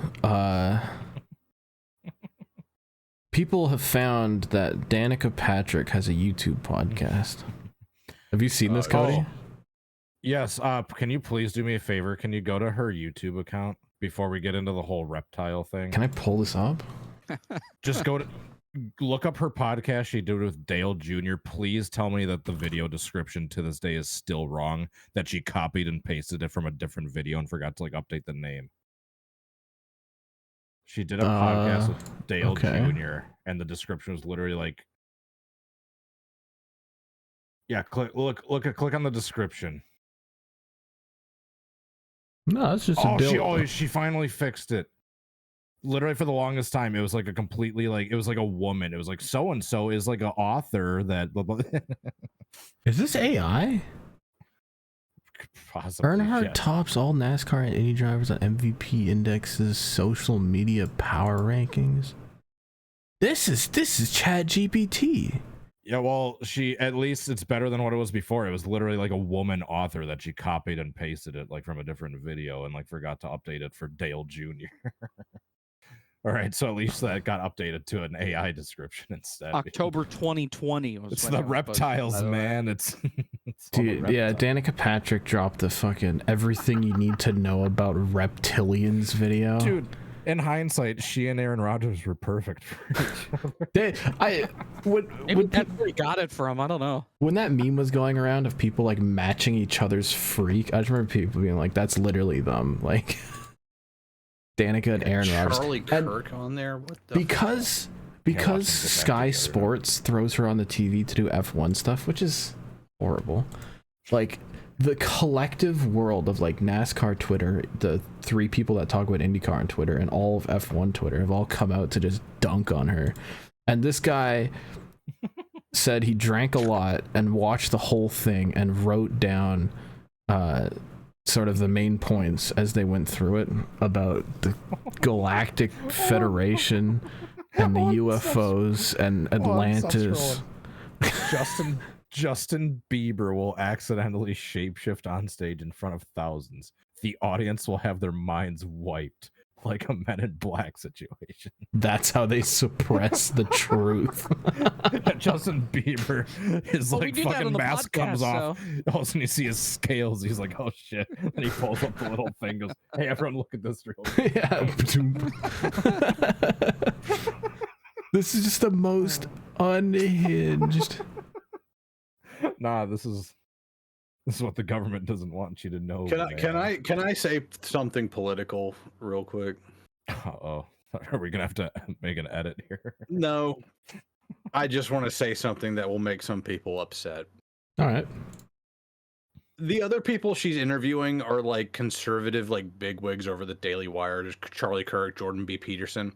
people have found that Danica Patrick has a YouTube podcast. Have you seen this, Cody? Yes. Can you please do me a favor? Can you go to her YouTube account before we get into the whole reptile thing? Can I pull this up? Just go to look up her podcast she did with Dale Jr. Please tell me that the video description to this day is still wrong, that she copied and pasted it from a different video and forgot to like update the name. She did a podcast with Dale Jr. and the description was literally like, yeah, click on the description. No, it's just a Dale. She finally fixed it. Literally for the longest time, it was like a completely like it was like a woman. It was like so and so is like an author that. Is this AI? Possibly. Earnhart tops all NASCAR and Indy drivers on MVP indexes, social media power rankings. This is ChatGPT. Yeah, well, at least it's better than what it was before. It was literally like a woman author that she copied and pasted it like from a different video and like forgot to update it for Dale Jr. All right, so at least that got updated to an AI description instead. October 2020 was. It's the reptiles, man. It's dude, yeah. Danica Patrick dropped the fucking everything you need to know about reptilians video. Dude, in hindsight, she and Aaron Rodgers were perfect for each other. Maybe that's where he got it from. I don't know. When that meme was going around of people like matching each other's freak, I just remember people being like, "That's literally them." Like. Danica and Aaron Rodgers. Charlie Kirk on there. What the because Sky Sports throws her on the TV to do F1 stuff, which is horrible. Like the collective world of like NASCAR Twitter, the three people that talk about IndyCar on Twitter and all of F1 Twitter have all come out to just dunk on her. And this guy said he drank a lot and watched the whole thing and wrote down sort of the main points as they went through it about the Galactic Federation and the UFOs and Atlantis. Justin Bieber will accidentally shapeshift on stage in front of thousands. The audience will have their minds wiped like a Men in Black situation. That's how they suppress the truth. Justin Bieber, his like fucking mask comes off. All of a sudden you see his scales. He's like, "Oh shit!" And he pulls up the little thing. Goes, "Hey, everyone, look at this real quick." Yeah. This is just the most unhinged. Nah, this is what the government doesn't want you to know. Can I say something political real quick? Oh, are we gonna have to make an edit here? No, I just want to say something that will make some people upset. All right. The other people she's interviewing are like conservative, like bigwigs over the Daily Wire. There's Charlie Kirk, Jordan B. Peterson.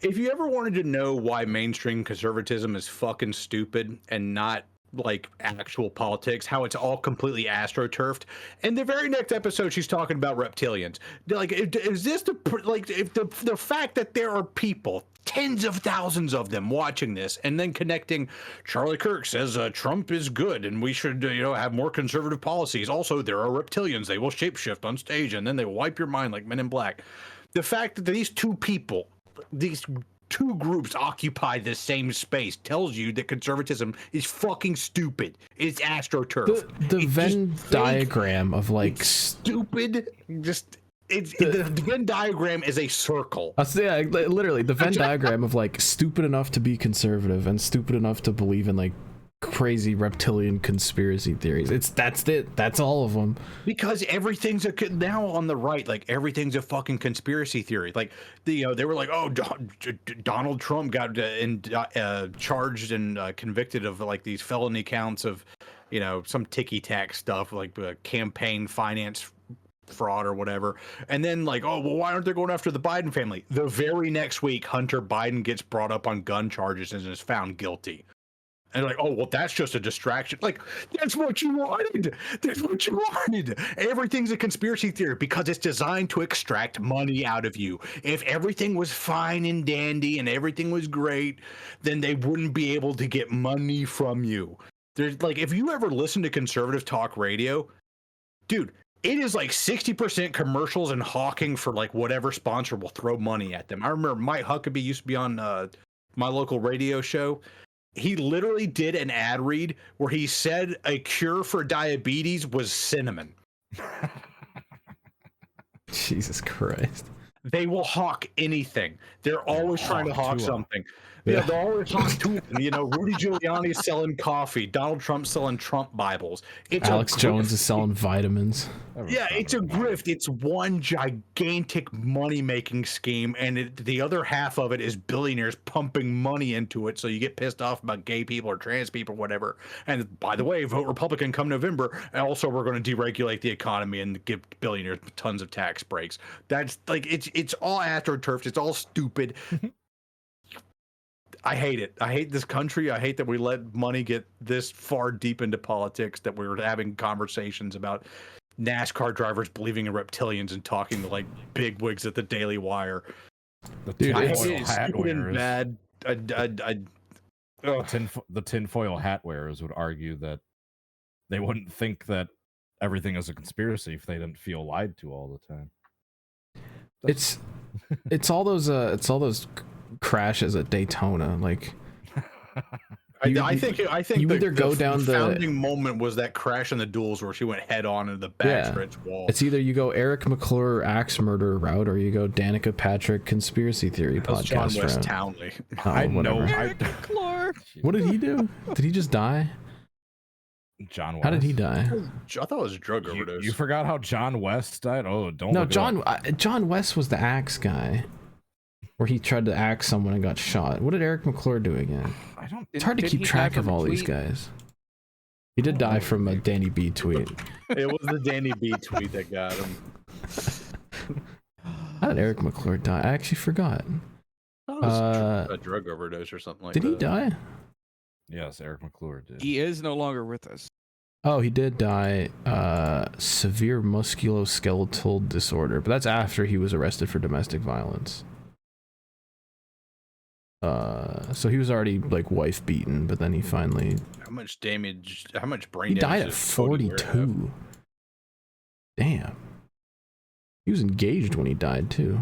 If you ever wanted to know why mainstream conservatism is fucking stupid and not like actual politics, how it's all completely astroturfed. In the very next episode, she's talking about reptilians. Like, is this the fact that there are people, tens of thousands of them, watching this, and then connecting? Charlie Kirk says Trump is good, and we should have more conservative policies. Also, there are reptilians; they will shapeshift on stage, and then they will wipe your mind like Men in Black. The fact that these two people, these two groups occupy the same space tells you that conservatism is fucking stupid. It's astroturf. The Venn diagram of like stupid. The Venn diagram is a circle. Yeah, literally the Venn diagram of like stupid enough to be conservative and stupid enough to believe in like crazy reptilian conspiracy theories. That's all of them. Because everything's now on the right, like everything's a fucking conspiracy theory. Like they were like, oh, Donald Trump got charged and convicted of like these felony counts of, some ticky-tack stuff like campaign finance fraud or whatever. And then like, oh, well, why aren't they going after the Biden family? The very next week, Hunter Biden gets brought up on gun charges and is found guilty. And like, oh, well, that's just a distraction. Like, that's what you wanted. That's what you wanted. Everything's a conspiracy theory because it's designed to extract money out of you. If everything was fine and dandy and everything was great, then they wouldn't be able to get money from you. There's like, if you ever listen to conservative talk radio, dude, it is like 60% commercials and hawking for like whatever sponsor will throw money at them. I remember Mike Huckabee used to be on my local radio show. He literally did an ad read where he said a cure for diabetes was cinnamon. Jesus Christ. They will hawk anything. They're always trying to hawk something. Yeah, they're always hawk tuah. Rudy Giuliani is selling coffee. Donald Trump's selling Trump Bibles. Alex Jones is selling vitamins. Yeah, it's a grift. It's one gigantic money-making scheme, and the other half of it is billionaires pumping money into it, so you get pissed off about gay people or trans people or whatever. And by the way, vote Republican come November, and also we're going to deregulate the economy and give billionaires tons of tax breaks. That's like, it's all astroturfed. It's all stupid. I hate it. I hate this country. I hate that we let money get this far deep into politics, that we were having conversations about NASCAR drivers believing in reptilians and talking to like big wigs at the Daily Wire. The tinfoil hat wearers would argue that they wouldn't think that everything is a conspiracy if they didn't feel lied to all the time. It's all those crashes at Daytona, like I think you either go down the founding moment was that crash in the duels where she went head on into the backstretch wall. It's either you go Eric McClure axe murderer route or you go Danica Patrick conspiracy theory podcast John West route. Townley. I know. Eric McClure. What did he do? Did he just die? John West. How did he die? I thought it was a drug overdose. You forgot how John West died? Oh, don't. No, John West was the axe guy, where he tried to axe someone and got shot. What did Eric McClure do again? It's hard to keep track of all these guys. He did die from a Danny B tweet. It was the Danny B tweet that got him. How did Eric McClure die? I actually forgot. It was a drug overdose or something like that. Did he die? Yes, Eric McClure did. He is no longer with us. Oh, he did die. Severe musculoskeletal disorder, but that's after he was arrested for domestic violence. So he was already like wife beaten, but then he finally. How much brain damage? He died at 42. Damn. He was engaged when he died too.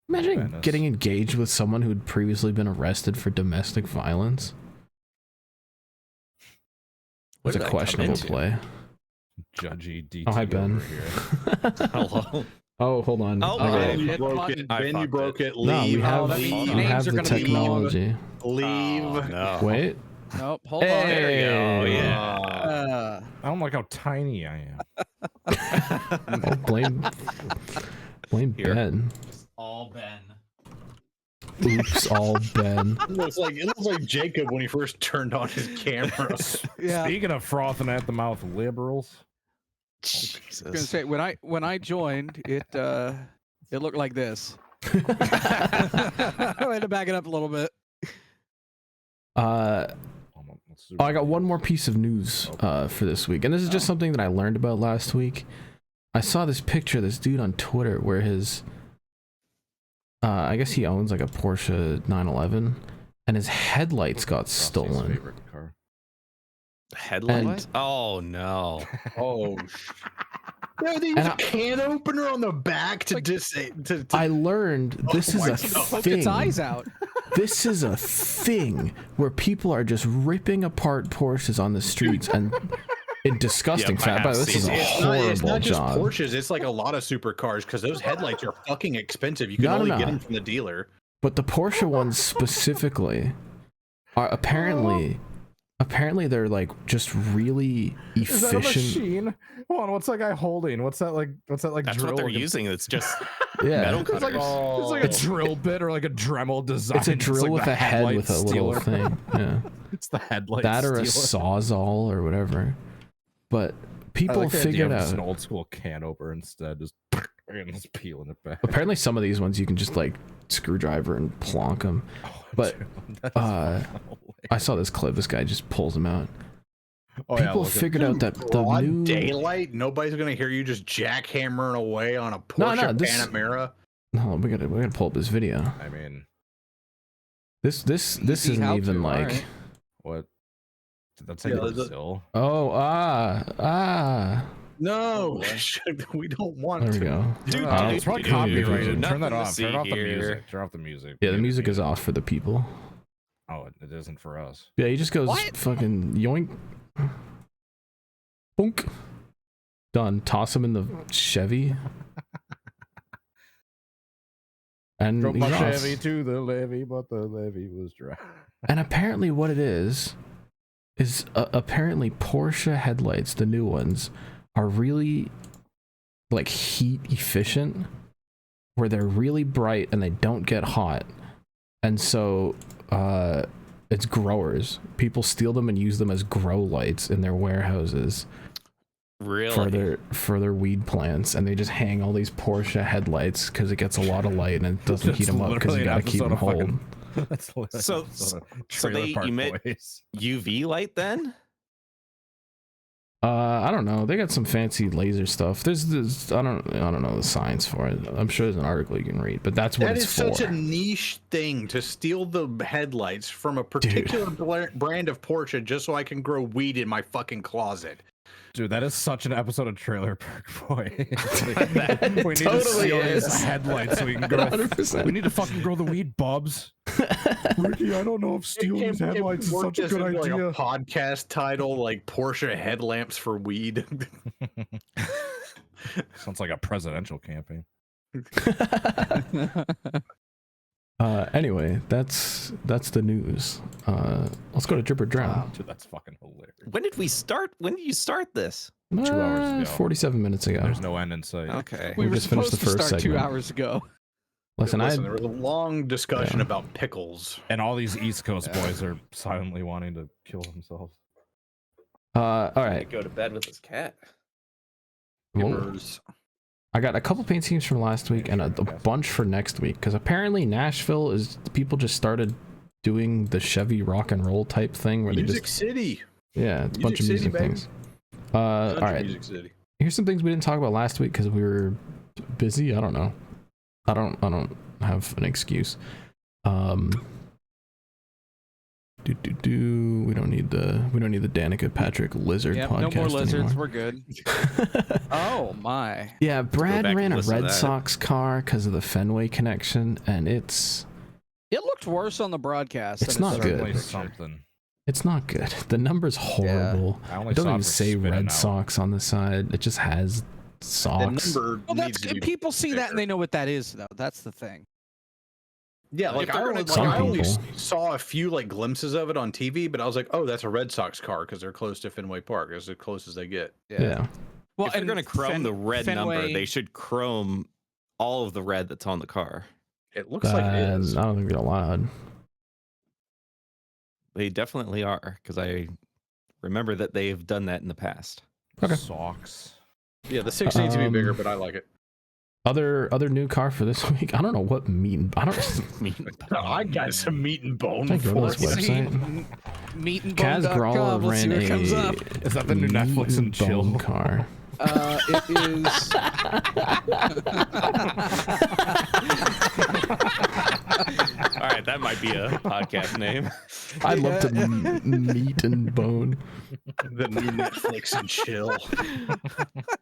Imagine getting engaged with someone who had previously been arrested for domestic violence. It's a questionable play. Judgy DT. Oh, hi, Ben. Hello. Oh, hold on. Oh, Ben, you broke it. Ben, you broke it. Leave. No, we have names are the gonna be technology. Leave. Oh, no. Wait. Nope. Hold on. There you go. Yeah. I don't like how tiny I am. Oh, blame Here. Ben. All Ben. Oops, all Ben. It looks like Jacob when he first turned on his camera. Yeah. Speaking of frothing at the mouth liberals. I was gonna say when I joined it looked like this. I had to back it up a little bit. I got one more piece of news for this week, and this is just something that I learned about last week. I saw this picture of this dude on Twitter where his I guess he owns like a Porsche 911, and his headlights got stolen. Headlight? Oh no. Oh. They use a can opener on the back to I learned this is a Poke its eyes thing. out. This is a thing where people are just ripping apart Porsches on the streets and in disgusting Yep, I fashion. have This is a seen it. horrible it's not just job. Porsches, it's like a lot of supercars because those headlights are fucking expensive. You can No, only no. get them from the dealer. But the Porsche ones specifically are apparently they're like just really Is that a efficient. machine? Hold on, what's that guy holding? What's that like That's drill? what they're looking- using. It's just Yeah. metal It's like, cutters. it's like a drill bit or like a Dremel design. It's a drill like with the a head headlight with a little steeler. thing. Yeah. It's the headlight. That or a steeler. sawzall or whatever. But I people like the idea figured of just out. an old school can opener instead, just and just peeling it back. Apparently, some of these ones you can just like screwdriver and plonk them. Oh, But, dude, that's uh, fucking I saw this clip. This guy just pulls them out. Oh, yeah, People look at- figured out that the Broad new. daylight, nobody's gonna hear you just jackhammering away on a Porsche No, this- Panamera. No, we gotta pull up this video. I mean, This Easy isn't how even to, like. alright. what? Did that say Yeah, Brazil? Oh No, we don't want There we to. go. Dude, It's probably dude, copyrighted. nothing Turn that to off. see Turn off the here. music. Turn off the music. Yeah, the We need music is off for the people. Oh, it isn't for us. Yeah, he just goes What? fucking yoink, boink, done. Toss him in the Chevy, and Drove he's my off. Chevy to the levee, but the levee was dry. And apparently, what it is apparently Porsche headlights, the new ones, are really like heat efficient, where they're really bright and they don't get hot, and so it's growers. People steal them and use them as grow lights in their warehouses really. for their weed plants, and they just hang all these Porsche headlights because it gets a lot of light and it doesn't heat That's them up because you literally an gotta keep them episode of whole. That's literally So- an episode of so Trailer they Park emit- Boys. UV light then? I don't know. They got some fancy laser stuff. There's I don't know the science for it. I'm sure there's an article you can read, but that's what That it's is for. such a niche thing to steal the headlights from a particular brand of Porsche just so I can grow weed in my fucking closet. Dude, that is such an episode of Trailer Park Boys. we need totally to steal is. his headlights so we can grow. 100%. We need to fucking grow the weed, Bubs. Ricky, I don't know if stealing his headlights is Work such a this good into, like, idea. a podcast title like Porsche headlamps for weed. Sounds like a presidential campaign. Anyway, that's the news. Let's go to Drip or Drown. Dude, that's fucking hilarious. When did we start? When did you start this? 2 hours ago. 47 minutes ago. There's no end in sight. Okay. We We were just finished supposed the to first start 2 segment. hours ago. Listen, There was a long discussion Yeah. about pickles. And all these East Coast boys are silently wanting to kill themselves. all right. Go to bed with his cat. Well, I got a couple paint schemes from last week and a bunch for next week because apparently Nashville is people just started doing the Chevy rock and roll type thing where they Music just City. yeah, it's a bunch of Music City, music baby. things. All Country right, Music City. here's some things we didn't talk about last week because we were busy. I don't know. I don't have an excuse. We don't need the Danica Patrick Lizard Yep, podcast no more lizards. anymore. We're good. Oh my! Yeah, Brad back and ran a listen to Red that. Sox car because of the Fenway connection, and it's It looked worse on the broadcast. It's than it not did good. in the Certainly picture. something. it's not good. The number's horrible. I only It doesn't saw even for say spitting Red out. Sox on the side. It just has The Sox. number Well, needs that's to be people see that bigger. and they know what that is, though. That's the thing. Yeah, If like they're I gonna only, Some I only people. saw a few like glimpses of it on TV, but I was like, oh, that's a Red Sox car because they're close to Fenway Park. It's as close as they get. Yeah. Well, If they're and going to chrome the red number, Fenway- they should chrome all of the red that's on the car. It looks like it is. I don't think they're allowed. They definitely are, because I remember that they've done that in the past. Okay. Socks. Yeah, the 6 needs to be bigger, Um, but I like it. Other new car for this week. I don't know what I don't. I got some meat and bone Can I go to for this you. website? Meatandbone.com. Kaz Gralla Let's see ran what comes up. a Is that the new Netflix meat and chill? bone car. It is. right, that might be a podcast name. I'd love to meet and bone. The new Netflix and chill.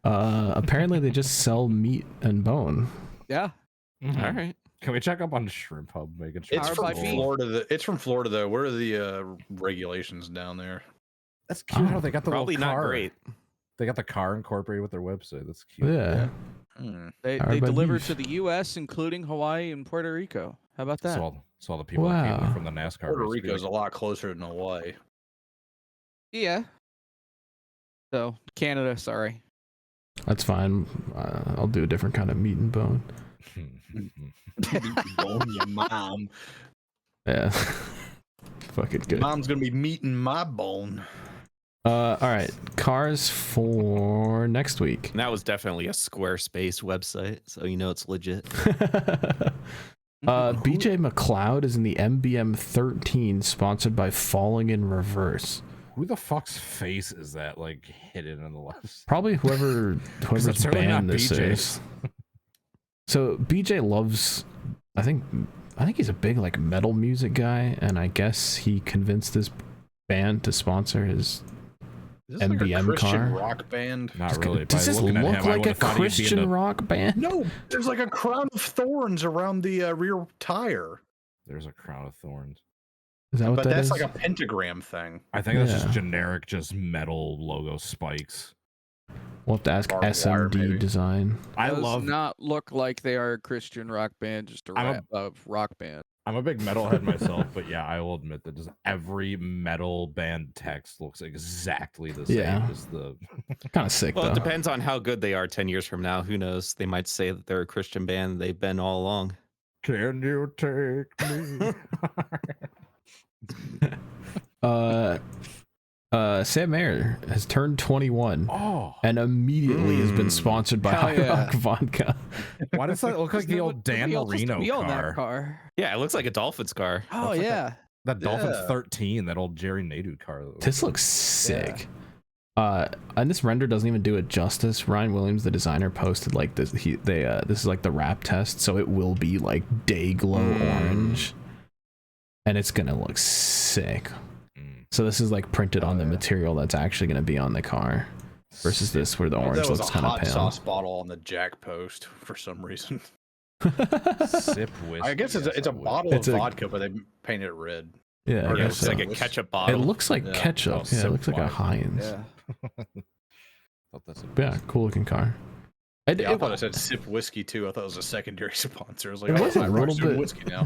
Apparently they just sell meat and bone. Yeah. Mhm. All right. Can we check up on Shrimp Hub? Making sure It's Powered from by feet. Florida. It's from Florida though. What are the regulations down there? That's cute how they got the Probably little not car. great. They got the car incorporated with their website. That's cute. Yeah. Hmm. They Powered by deliver beef. to the U.S., including Hawaii and Puerto Rico. How about that? Saw the people that came Wow. in from the NASCAR. Puerto race. Rico's a lot closer than Hawaii. Yeah. So Canada, sorry. That's fine. I'll do a different kind of meat and bone. Bone your mom. Yeah. Fucking good. Mom's gonna be meeting my bone. All right. Cars for next week. And that was definitely a Squarespace website, so you know it's legit. BJ McLeod is in the MBM 13, sponsored by Falling in Reverse. Who the fuck's face is that? Like hidden in the left? Probably whoever's it's certainly not band this BJ's. is. So BJ loves, I think he's a big like metal music guy, and I guess he convinced this band to sponsor his. Is this MBM like a Christian car? rock band? Not really. Does By this looking at look him, I like a would've thought he'd be Christian into- rock band? No, there's like a crown of thorns around the rear tire. There's a crown of thorns. Is that what But that that's is? like a pentagram thing. I think that's Yeah. just generic, just metal logo spikes. We'll have to ask Barbed wire, SMD maybe. Design. I Does love. not look like they are a Christian rock band, just a I'm a- rock band. I'm a big metalhead myself, but yeah, I will admit that just every metal band text looks exactly the same Yeah. as the. Kind of sick Well, though. it depends on how good they are 10 years from now. Who knows? They might say that they're a Christian band. They've been all along. Can you take me? Sam Mayer has turned 21 Oh, and immediately has been sponsored by Hell High yeah. Rock Vodka. why does that look like the old Dan Marino be on that car? car. Yeah, it looks like a Dolphins car. Oh Looks like yeah. That Dolphins Yeah. 13, that old Jerry Nadu car. This looks sick. And this render doesn't even do it justice. Ryan Williams, the designer, posted like this. This is like the wrap test, so it will be like day glow orange, and it's gonna look sick. Mm. So this is like printed on the yeah. material that's actually gonna be on the car, versus this where the That orange was looks a kind of hot pale. sauce bottle on the jack post for some reason. Sip whiskey. I guess it's yes, a I would. bottle It's of a- vodka, but they painted it red. Yeah, Or I Yeah, it guess looks like so. a It's- ketchup It bottle. looks like Yeah. ketchup. Oh, Yeah, it sip looks like a wine. Heinz. Yeah. Thought that's Yeah, cool looking car. Yeah, I thought it said sip whiskey too. I thought it was a secondary sponsor. I was like, It oh, was a I little rock some bit- whiskey now.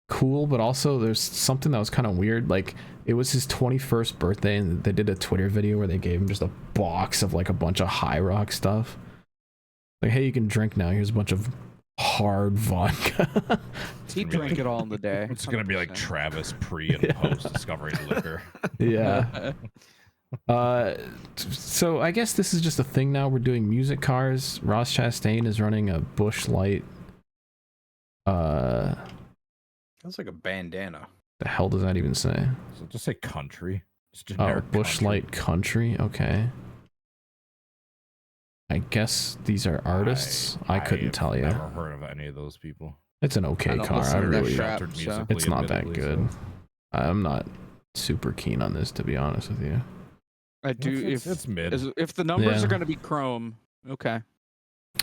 Cool, but also there's something that was kind of weird. Like it was his 21st birthday, and they did a Twitter video where they gave him just a box of like a bunch of High Rock stuff. Like, hey, you can drink now. Here's a bunch of hard vodka. He drank it all in the day. It's gonna be like 100%. Travis pre and post discovering liquor. Yeah. So I guess this is just a thing now. We're doing music cars. Ross Chastain is running a Busch Light. That's like a bandana. The hell does that even say? So just say country. Just Oh, generic Busch country. Light Country. Okay. I guess these are artists. I couldn't have tell you. Never heard of any of those people. It's an okay I don't car. listen I to that really. crap, Sheltered so- musically, It's not that admittedly, good. so- I'm not super keen on this, to be honest with you. I do It's mid. if the numbers Yeah. are going to be chrome. Okay.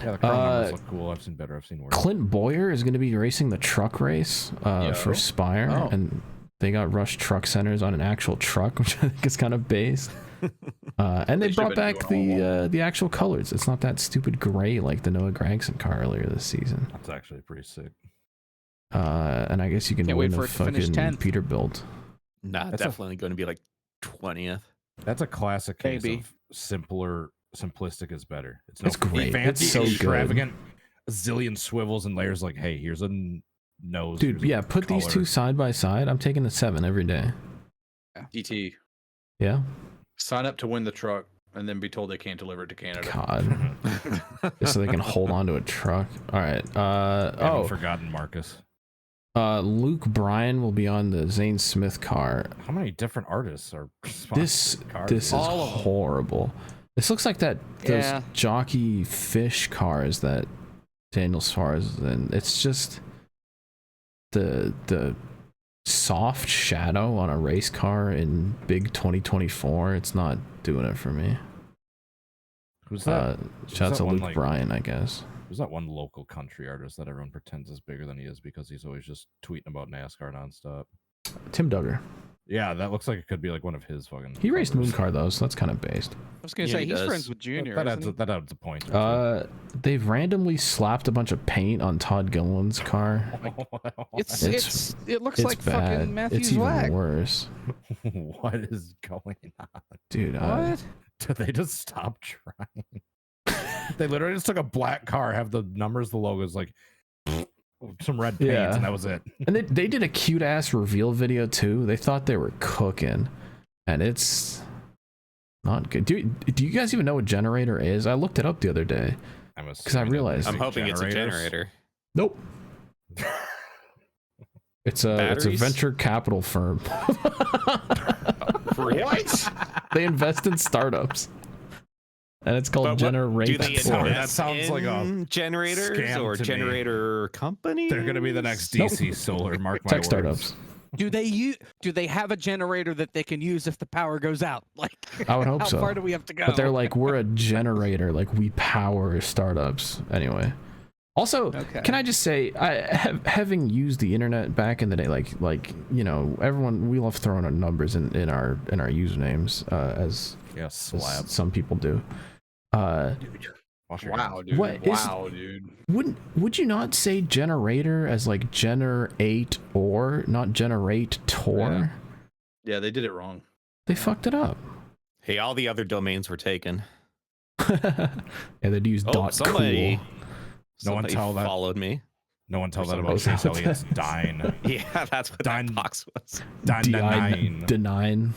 Yeah, the chrome numbers look cool. I've seen better. I've seen worse. Clint Boyer is going to be racing the truck race for Spire, Oh. and they got Rush Truck Centers on an actual truck, which I think is kind of based. And they They brought should've back been doing the actual colors. It's not that stupid gray like the Noah Gragson car earlier this season. That's actually pretty sick. And I guess you can Can't win wait for a it to finish fucking 10th. Peterbilt. Nah, That's a- definitely going to be like 20th. That's a classic case Maybe. of simplistic is better. It's great. fancy, It's so good. extravagant, a zillion swivels and layers. Like, hey, here's a nose. Dude, here's a yeah, put these color. two side by side. I'm taking the 7 every day. DT. Yeah? Sign up to win the truck and then be told they can't deliver it to Canada. God. Just so they can hold on to a truck. All right. I haven't forgotten Marcus. Luke Bryan will be on the Zane Smith car. How many different artists are This sponsored cars? this is All of them. horrible. This looks like those Yeah. jockey fish cars that Daniel Suarez, and it's just the soft shadow on a race car in big 2024, it's not doing it for me. Who's that? Shouts to one, Luke like, Bryan, I guess. Who's that one local country artist that everyone pretends is bigger than he is because he's always just tweeting about NASCAR nonstop? Tim Duggar. Yeah, that looks like it could be like one of his fucking. He raced covers. Moon Car though, so that's kind of based. I was gonna Yeah, say he he's does. friends with Junior. That isn't adds a point. They've randomly slapped a bunch of paint on Todd Gilliland's car. it looks It's like bad. fucking Matthew It's even Zwack. worse. What is going on? Dude, What? Did they just stop trying? They literally just took a black car, have the numbers, the logos, like some red paint, Yeah. and that was it. and they did a cute ass reveal video too. They thought they were cooking, and it's not good. Do you guys even know what generator is? I looked it up the other day. Because I realized- I'm hoping it's a generator. Nope. It's a Batteries? venture capital firm. What? They invest in startups, and it's called Generate. Do they That invest sounds like a in generators scam or to me. generator companies? They're gonna be the next DC Solar. Mark my Tech words. startups. Do they have a generator that they can use if the power goes out? Like, I would hope how so. far do we have to go? But they're like, we're a generator, like we power startups. Anyway. Also, Okay. can I just say, having used the internet back in the day, like you know, everyone, we love throwing our numbers in our usernames, as Yes, slab. some people do. Wash your Wow, hands. dude. What is- Wow, dude. Would you not say generator as like generate or not generate tor? Yeah, they did it wrong. They fucked it up. Hey, all the other domains were taken. Yeah, they'd use dot somebody, cool. No one somebody tell that. followed me. No one tell that Oh, about is that Chase what Elliott's Dine. Yeah, that's what Dine- that box was. Dine to nine. Denine.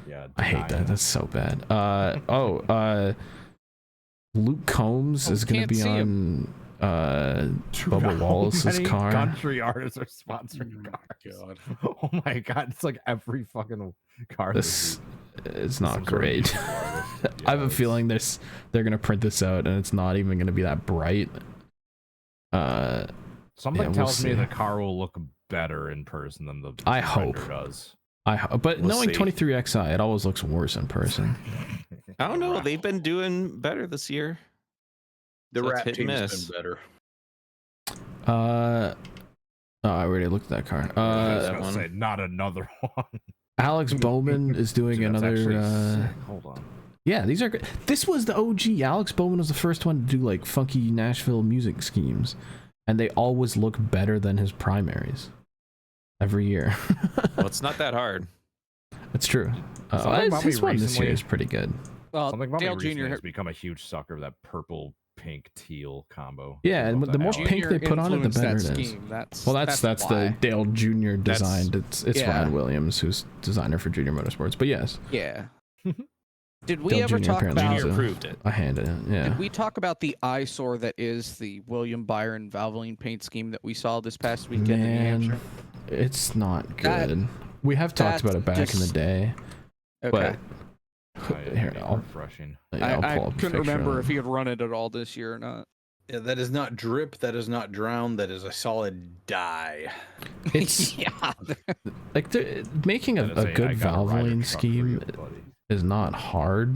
Yeah, I hate that. Dine. That's so bad. Luke Combs is gonna can't be see on Bubba How Wallace's many car. Country artists are sponsoring cars. God. Oh my god, it's like every fucking car. This it's Some not sort of great. music artist. I have a it's- feeling they're gonna print this out and it's not even gonna be that bright. Something yeah, we'll tells me see. the car will look better in person than the I render hope. does. But We'll knowing see. 23XI, it always looks worse in person. I don't know. They've been doing better this year. The So it's rap hit and team's miss. been better. Oh, I already looked at that car. I was that gonna one. say not another one. Alex Bowman is doing Dude, that's actually another. sick. Hold on. Yeah, these are good. This was the OG. Alex Bowman was the first one to do like funky Nashville music schemes, and they always look better than his primaries every year. Well, it's not that hard. It's true. Something about His me one this year recently- is pretty good. Well, Something about Dale me recently Jr. has become a huge sucker of that purple, pink, teal combo. Yeah, and Love the that more alley. pink they put on it, the influenced better that it is. scheme. That's That's why. the Dale Jr. designed. It's Yeah. Ryan Williams who's designer for Junior Motorsports. But yes, Yeah. Did we Dale ever Jr. talk apparently about? is Junior a- approved it. I handed it. Yeah. Did we talk about the eyesore that is the William Byron Valvoline paint scheme that we saw this past weekend in New Hampshire? Man, it's not That- good. We have talked about it back in the just- day. Okay. Here, I'll refreshing. I'll I pull up a couldn't picture remember of if it. he had run it at all this year or not. Yeah, that is not drip. That is not drown. That is a solid dye. It's yeah. like making a good Valvoline scheme is not hard.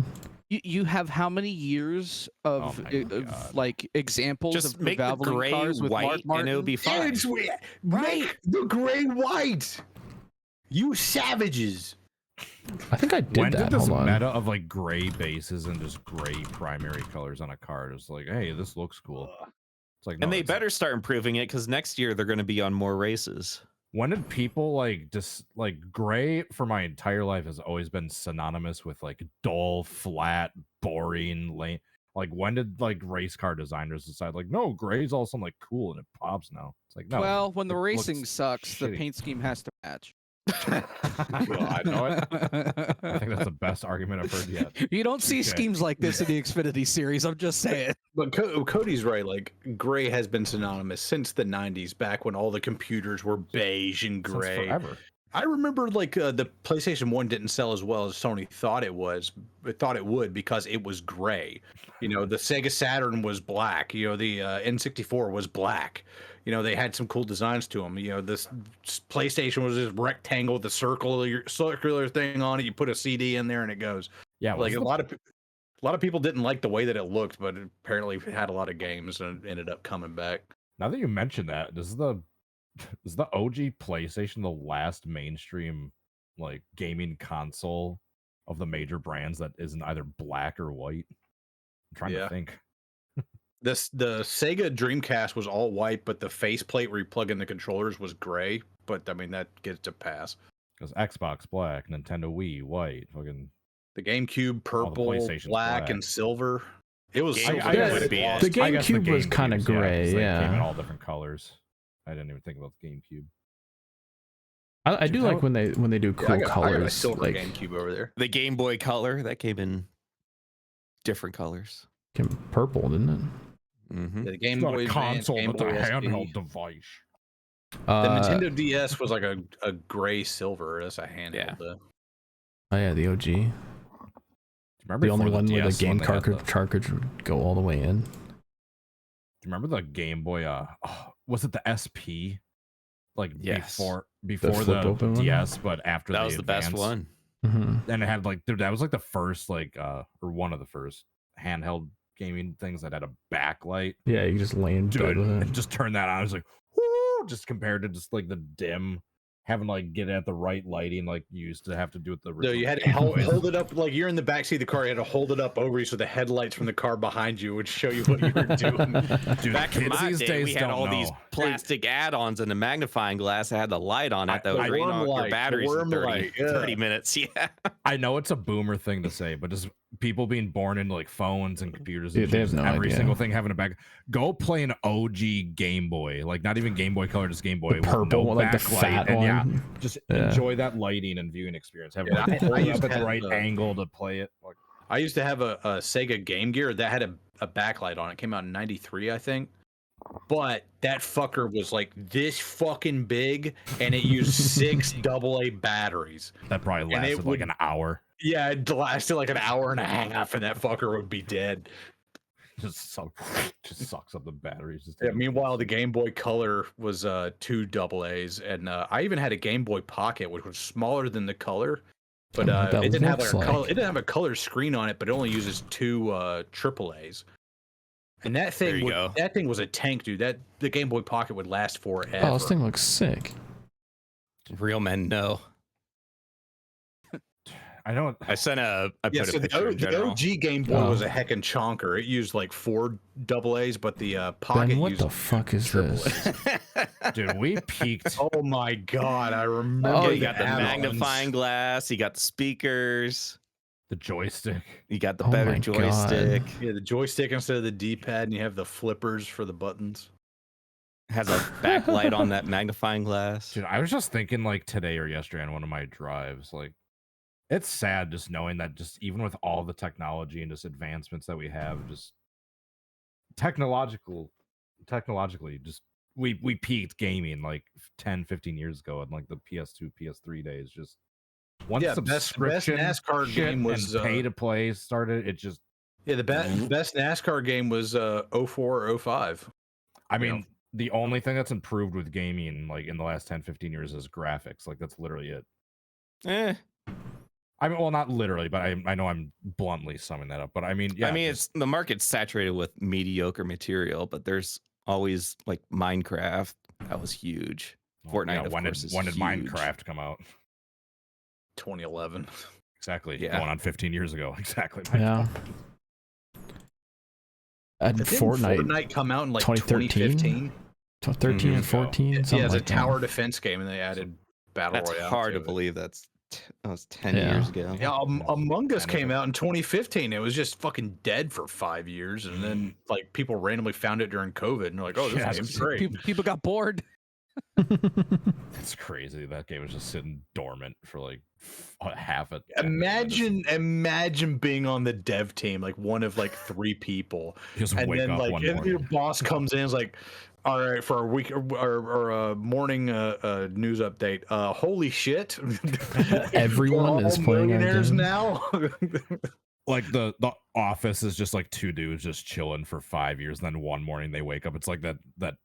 You have how many years of, Oh my God. like examples Just of the make the Valvoline gray cars with Mark white and Martin? it'll be fine. Right. The gray white. You savages. I think I did When that. did this Hold on. meta of like gray bases and just gray primary colors on a car? It's like, hey, this looks cool. It's like, no, And they it's better start improving it because next year they're going to be on more races. When did people like just like gray for my entire life has always been synonymous with like dull, flat, boring, lame. Like when did like race car designers decide like no, gray's all of a sudden like cool and it pops now? It's like no. Well, when the it racing looks sucks, the shitty. paint scheme has to match. I know it. I think that's the best argument I've heard yet. You don't see Okay. schemes like this in the Xfinity series. I'm just saying. But Cody's right. Like gray has been synonymous since the '90s, back when all the computers were beige and Since gray. forever. I remember like the PlayStation 1 didn't sell as well as Sony thought it would because it was gray. You know, the Sega Saturn was black. You know, the N64 was black. they had some cool designs to them. This PlayStation was this rectangle with a circular thing on it. You put a CD in there and it goes. Yeah, Like a lot of people didn't like the way that it looked, but it apparently had a lot of games and ended up coming back. Now that you mention that, is the OG PlayStation the last mainstream like gaming console of the major brands that isn't either black or white? I'm trying to think. The Sega Dreamcast was all white, but the faceplate where you plug in the controllers was gray. But I mean, that gets a pass. Because Xbox black, Nintendo Wii white, fucking the GameCube purple, black, and silver. It was the GameCube was kind of gray. Yeah, they came in all different colors. I didn't even think about the GameCube. I do like when they do cool colors. I got a silver GameCube over there. The Game Boy Color that came in different colors. Came purple, didn't it? Mm-hmm. The Game Boy console, Game but the Boy handheld SP. device. The Nintendo DS was like a gray silver. That's a handheld. Yeah. Oh yeah, the OG. Remember the only one where the DS game cartridge would go all the way in. Remember the Game Boy? Was it the SP? Like before the DS, but after that was the best one. Mm-hmm. And it had like, dude, that was like the first or one of the first handheld gaming things that had a backlight. Yeah, you just lay in bed with it and just turn that on. I was like, whoo, just compared to just like the dim, having to like get at the right lighting like you used to have to do with the. No, you had to hold it up like you're in the backseat of the car. You had to hold it up over you so the headlights from the car behind you would show you what you were doing. Dude, back in my day, we had all these know. plastic add-ons and a magnifying glass that had the light on it that would drain off your batteries in 30 minutes. Yeah, I know it's a boomer thing to say, but just people being born into like phones and computers and they have no every idea. single thing having a back. Go play an OG Game Boy, like not even Game Boy Color, just Game Boy, the purple, no like the backlight, fat and one. just enjoy that lighting and viewing experience. Have like, pull it up at the right angle to play it. Like, I used to have a Sega Game Gear that had a backlight on it. It came out in '93, I think. But that fucker was like this fucking big, and it used 6 AA batteries. That probably lasted like an hour. Yeah, it lasted like an hour and a half, and that fucker would be dead. Just sucks up the batteries. Meanwhile, the Game Boy Color was 2 AA's, and I even had a Game Boy Pocket, which was smaller than the Color, but it didn't have like a color. It didn't have a color screen on it, but it only uses 2 AA's. And that thing, was a tank, dude. The Game Boy Pocket would last forever. Oh, this thing looks sick. Real men know. I know. I put a picture. The OG Game Boy was a heckin' chonker. It used like 4 AA's, but the Pocket Ben, what used the fuck is this? Dude, we peaked. Oh my god, I remember. Oh, you got the magnifying glass. You got the speakers. The joystick. You got the better joystick. Yeah, the joystick instead of the D-pad, and you have the flippers for the buttons. Has a backlight on that magnifying glass. Dude, I was just thinking like today or yesterday on one of my drives, like it's sad just knowing that just even with all the technology and just advancements that we have, just technologically just we peaked gaming like 10, 15 years ago in like the PS2, PS3 days. Just once subscription best NASCAR game was pay to play started, it just the best NASCAR game was 04 or 05. I mean, the only thing that's improved with gaming like in the last 10, 15 years is graphics. Like that's literally it. I mean, well, not literally, but I know I'm bluntly summing that up. But I mean, yeah. I mean, it's the market's saturated with mediocre material, but there's always like Minecraft. That was huge. Fortnite. When did Minecraft come out? 2011. Exactly. Yeah. Going on 15 years ago. Exactly. Yeah. And Fortnite come out in like 2013? 2013 and 14? It's a tower defense game, and they added Battle Royale. That's hard to believe. That was 10 years ago. Yeah, Among Us came out in 2015. It was just fucking dead for 5 years, and then like people randomly found it during COVID, and they're like, "Oh, this game's great." People got bored. It's crazy. That game was just sitting dormant for like half a. Imagine being on the dev team, like one of like 3 people, and then like your boss comes in, and is like, "All right, for our week or morning news update. Holy shit! Everyone is playing millionaires now." Like the office is just like 2 dudes just chilling for 5 years, and then one morning they wake up. It's like that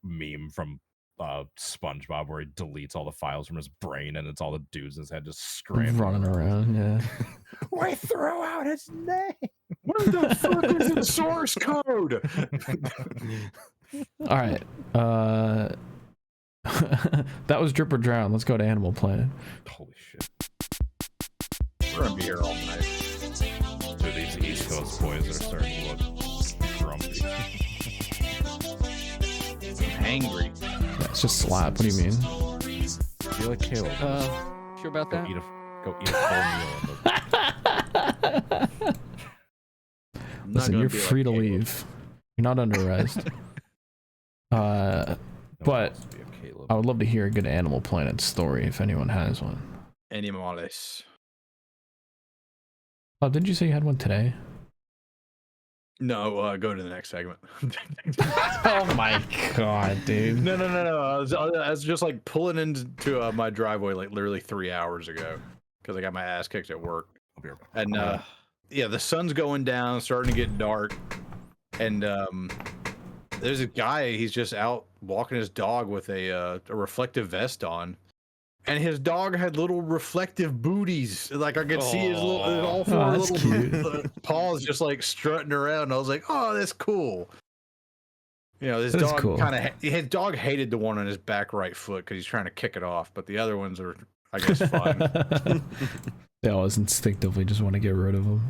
meme from SpongeBob where he deletes all the files from his brain and it's all the dudes in his head just scrambling running around. Yeah. We threw out his name. Where the fuck is the source code? All right. That was Drip or Drown. Let's go to Animal Planet. Holy shit. We're gonna be here all night. Dude, these East Coast boys are starting to look grumpy. I'm angry. Yeah, it's just slap. What do you mean? You're like Caleb. Sure about Go that? eat a full meal. I'm not Listen, gonna you're be free like to Caleb. leave. You're not under arrest. No one But wants to be a Caleb. I would love to hear a good Animal Planet story if anyone has one. Animales. Oh, didn't you say you had one today? No, go to the next segment. Oh my god, dude. No. I was just like pulling into my driveway like literally 3 hours ago because I got my ass kicked at work. I'll be right back. And yeah, the sun's going down, starting to get dark, and there's a guy. He's just out walking his dog with a reflective vest on, and his dog had little reflective booties. Like I could see his little, all four Oh, that's little paws just like strutting around. I was like, oh, that's cool. You know, this That is dog cool. kind of his dog hated the one on his back right foot because he's trying to kick it off, but the other ones are, I guess, fine. They always instinctively just want to get rid of them.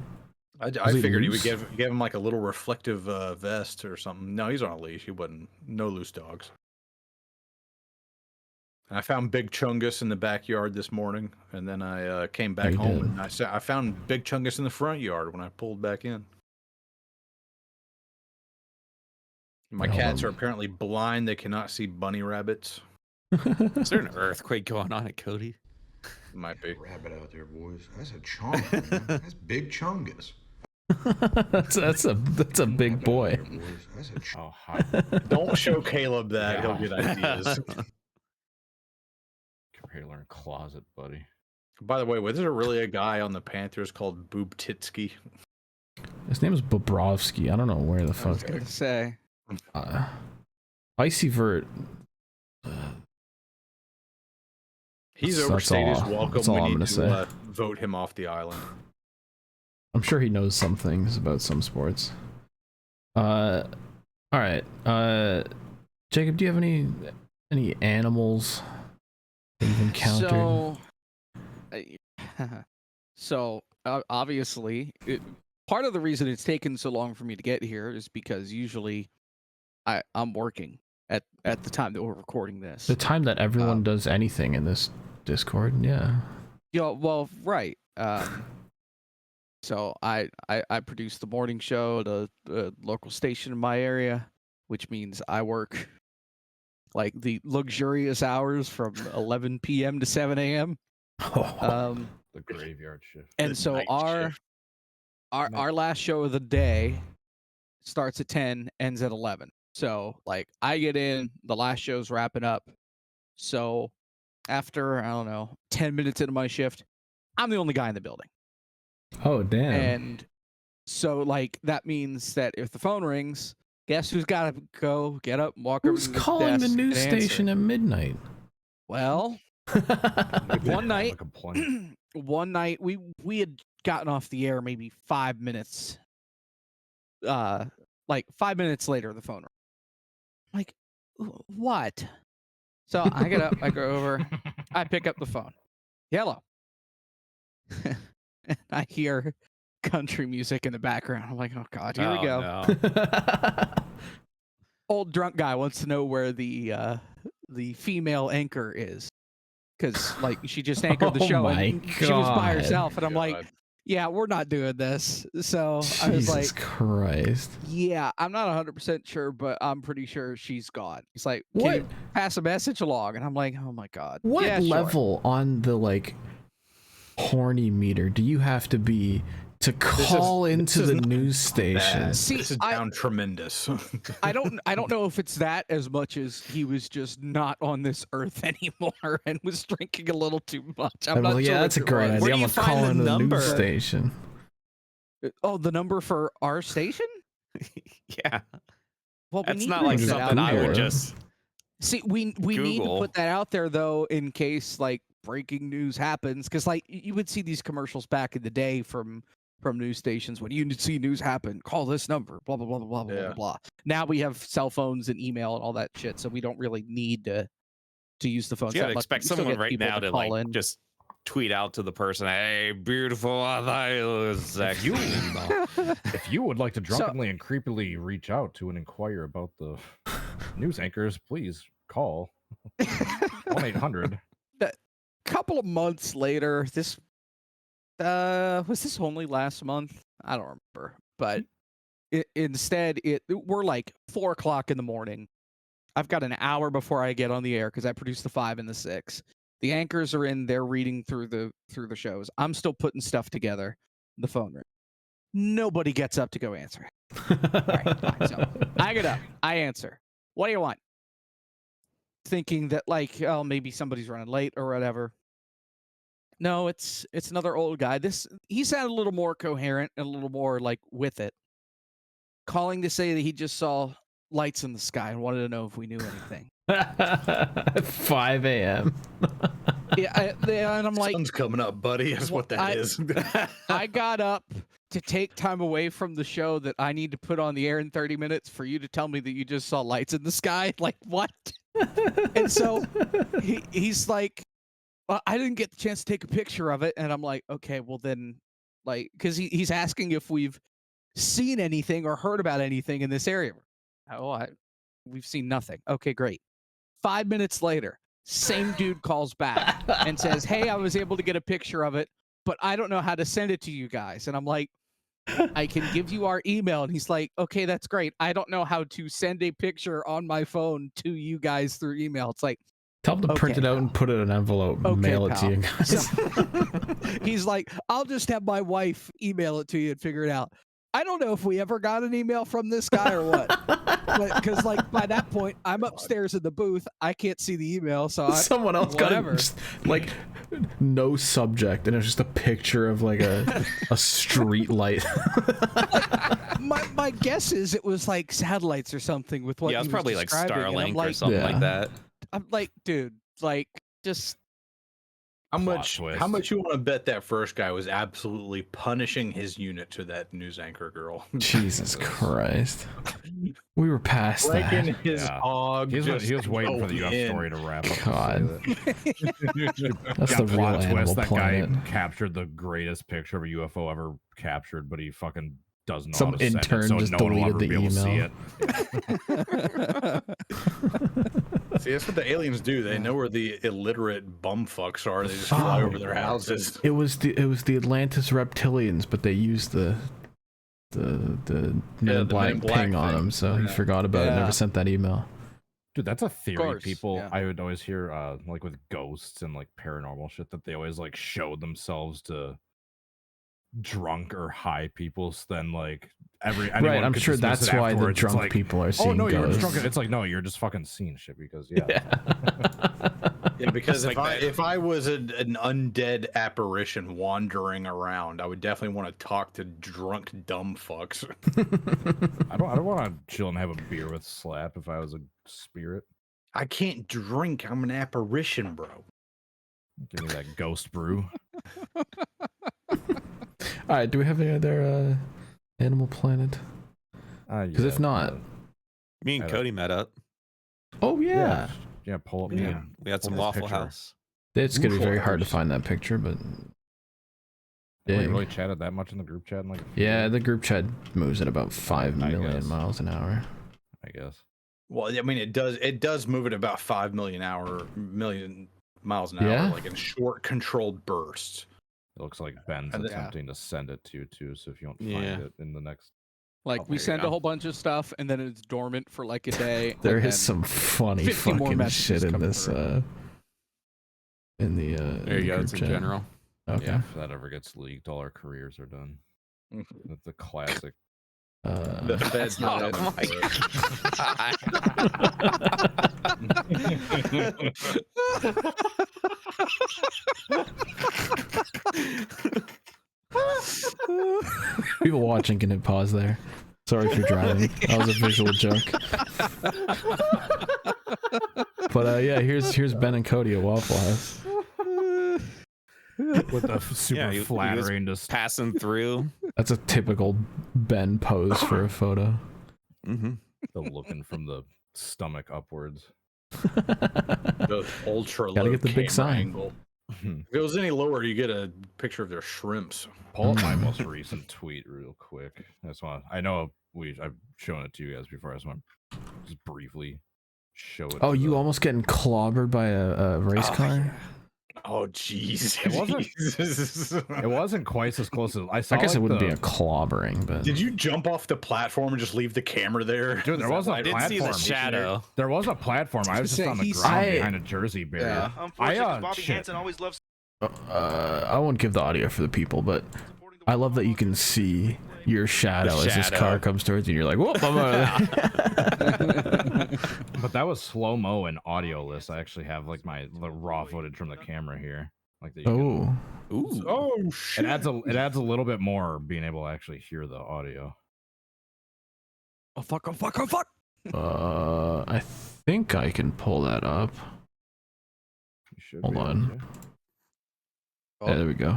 I he figured he would loose? give him like a little reflective vest or something. No, he's on a leash. He wasn't. No loose dogs. And I found Big Chungus in the backyard this morning, and then I came back you home did. and I found Big Chungus in the front yard when I pulled back in. My Hold cats on. are apparently blind; they cannot see bunny rabbits. Is there an earthquake going on at Cody? Might be. Rabbit out there, boys. That's a chunk, man. That's Big Chungus. that's a big boy. Rabbit out there, boys. That's a chunk. Oh, hi. Don't show Caleb that; Yeah. he'll get ideas. Come here, learn closet, buddy. By the way, was there really a guy on the Panthers called Boob Titsky? His name is Bobrovsky. I don't know where the I was fuck. gonna say. Icy Vert. He's That's overstayed his all- welcome. that's all We I'm need gonna to say. vote him off the island. I'm sure he knows some things about some sports. All right. Jacob, do you have any animals that you've encountered? So obviously, part of the reason it's taken so long for me to get here is because usually I'm working at the time that we're recording this. The time that everyone does anything in this Discord, yeah. Yeah, well, right. So I produce the morning show, the local station in my area, which means I work like the luxurious hours from 11 p.m. to 7 a.m. Oh, The graveyard shift. And The so night shift. our last show of the day starts at 10, ends at 11. So like I get in, the last show's wrapping up. So after, I don't know, 10 minutes into my shift, I'm the only guy in the building. oh damn. And so like that means that if the phone rings, guess who's got to go get up and walk over Who's to the calling the desk news and answer? station at midnight? Well, one night, one night we had gotten off the air maybe 5 minutes. Like 5 minutes later, the phone rang. Like, what? So I get up, I go over, I pick up the phone. Hello. And I hear country music in the background. I'm like, oh god, here we go. No. Old drunk guy wants to know where the female anchor is, because like she just anchored the Oh show my and she was by God. herself, and I'm like, God. yeah, we're not doing this. So I was Jesus like, Christ. yeah, I'm not 100% sure, but I'm pretty sure she's gone. He's like, can What? you pass a message along? And I'm like, oh my god, What yeah, sure. level on the like horny meter do you have to be to call into the news station? Bad. See, This is I- down tremendous. I don't know if it's that as much as he was just not on this earth anymore and was drinking a little too much. I'm not like, sure yeah, that's a which it great was. idea. Where do I'm you gonna find call the into the number? news station. Oh, the number for our station? Yeah. Well, we That's need not to like figure it something out I would Google it. just See, we need to Google. put that out there though, in case like breaking news happens, because like you would see these commercials back in the day from news stations when you see news happen, call this number, blah blah blah blah blah blah blah. Now we have cell phones and email and all that shit, so we don't really need to use the phones. You gotta that much. expect We still someone get right people now to call like in. just tweet out to the person, "Hey, beautiful, I thought it was actually." If you would like to drunkenly and creepily reach out to and inquire about the news anchors, please call 1-800. A couple of months later, this was this only last month? I don't remember, but instead we're like 4 o'clock in the morning. I've got an hour before I get on the air because I produce the 5 and the 6. The anchors are in, they're reading through the shows. I'm still putting stuff together. The phone rings. Nobody gets up to go answer it. All right, fine. So I get up, I answer. What do you want? Thinking that like, oh, maybe somebody's running late or whatever. No, it's another old guy. He sounded a little more coherent and a little more like with it. Calling to say that he just saw lights in the sky and wanted to know if we knew anything. 5 a.m. Yeah, and I'm like, sun's coming up, buddy. That's what that is. I got up to take time away from the show that I need to put on the air in 30 minutes for you to tell me that you just saw lights in the sky. Like, what? And so he's like, well, I didn't get the chance to take a picture of it. And I'm like, okay, well then, like, because he's asking if we've seen anything or heard about anything in this area. Oh, we've seen nothing. Okay, great. 5 minutes later, same dude calls back and says, hey, I was able to get a picture of it, but I don't know how to send it to you guys. And I'm like, I can give you our email. And he's like, okay, that's great. I don't know how to send a picture on my phone to you guys through email. It's like, Tell them to print it out and put it in an envelope, mail it to you guys. So, he's like, I'll just have my wife email it to you and figure it out. I don't know if we ever got an email from this guy or what, because like by that point I'm upstairs in the booth, I can't see the email, so someone else got it, just, like no subject, and it's just a picture of like a street light. Like, my guess is it was like satellites or something with what. Yeah, it was probably like Starlink like, or something like that. I'm like, dude, like just. How much you want to bet that first guy was absolutely punishing his unit to that news anchor girl? Jesus Christ. We were past Breaking that. his hog. He was waiting for the UF story to wrap up. God. That's the the real Animal That Planet. guy captured the greatest picture of a UFO ever captured, but he fucking doesn't know Some how to send intern it, so just no one will ever deleted be the able to see it. See, that's what the aliens do. They know where the illiterate bumfucks are. They just fly over their houses. It was the Atlantis reptilians, but they used the Men in Black ping on them, so he forgot about it. Never sent that email. Dude, that's a theory. course, People, yeah. I would always hear, like with ghosts and like paranormal shit, that they always like show themselves to drunk or high people. So then like anyone Right, I'm could sure dismiss that's it why the afterwards. It's drunk like, people are oh seeing no, you're ghosts. drunk. It's like, no, you're just fucking seeing shit because Yeah, because Like if I was an undead apparition wandering around, I would definitely want to talk to drunk dumb fucks. I don't want to chill and have a beer with Slap if I was a spirit. I can't drink. I'm an apparition, bro. Give me that ghost brew. All right, do we have any other Animal Planet? Because if not, Me and Cody met up. oh yeah, pull up. Yeah, we had some pull this Waffle picture. House. it's gonna be very hard to House. find that picture, but We dang. really chatted that much in the group chat. In like Yeah, the group chat moves at about 5 I million guess. miles an hour. I guess. Well, I mean, it does move at about 5 million miles an hour, Yeah? like in short, controlled bursts. It looks like Ben's And attempting to send it to you too. So if you don't find Yeah. it in the next, Like Oh, we there you send a go. whole bunch of stuff and then it's dormant for like a day. There and is then some funny 50 more fucking messages shit in coming this through. in the There you go. group It's in chat. general. Okay. yeah, if that ever gets leaked, all our careers are done. That's the classic. The Fed's not Oh up my for it. People watching can hit pause there. Sorry if you're driving. That was a visual joke. But yeah, here's Ben and Cody at Waffle House. With the super he flattering, was just passing through. That's a typical Ben pose for a photo. Mm-hmm. the looking from the stomach upwards. The ultra Gotta low get the big camera sign. angle. If it was any lower, you get a picture of their shrimps. Pull up my most recent tweet real quick. I know I've shown it to you guys before. I just want to just briefly show it. Oh, to you the- almost getting clobbered by a race car? Oh, jeez. It wasn't. Jesus. It wasn't quite as close as I saw. I guess like, it wouldn't the, be a clobbering, but Did you jump off the platform and just leave the camera there? Dude, there wasn't I a did see the platform. shadow. There was a platform. I was just on the He's- ground I- behind a Jersey barrier. Yeah. Unfortunately, 'cause Bobby shit. Hansen always loves I won't give the audio for the people, but supporting the I love that you can see your shadow as this shadow. car comes towards you. And you're like, whoop, I'm out of there. But that was slow mo and audioless. I actually have like the raw footage from the camera here. Like that you can- Oh, Ooh. Oh, shit. it adds a little bit more being able to actually hear the audio. Oh fuck! Oh fuck! Oh fuck! I think I can pull that up. You should Hold be able on. to. Yeah, there we go.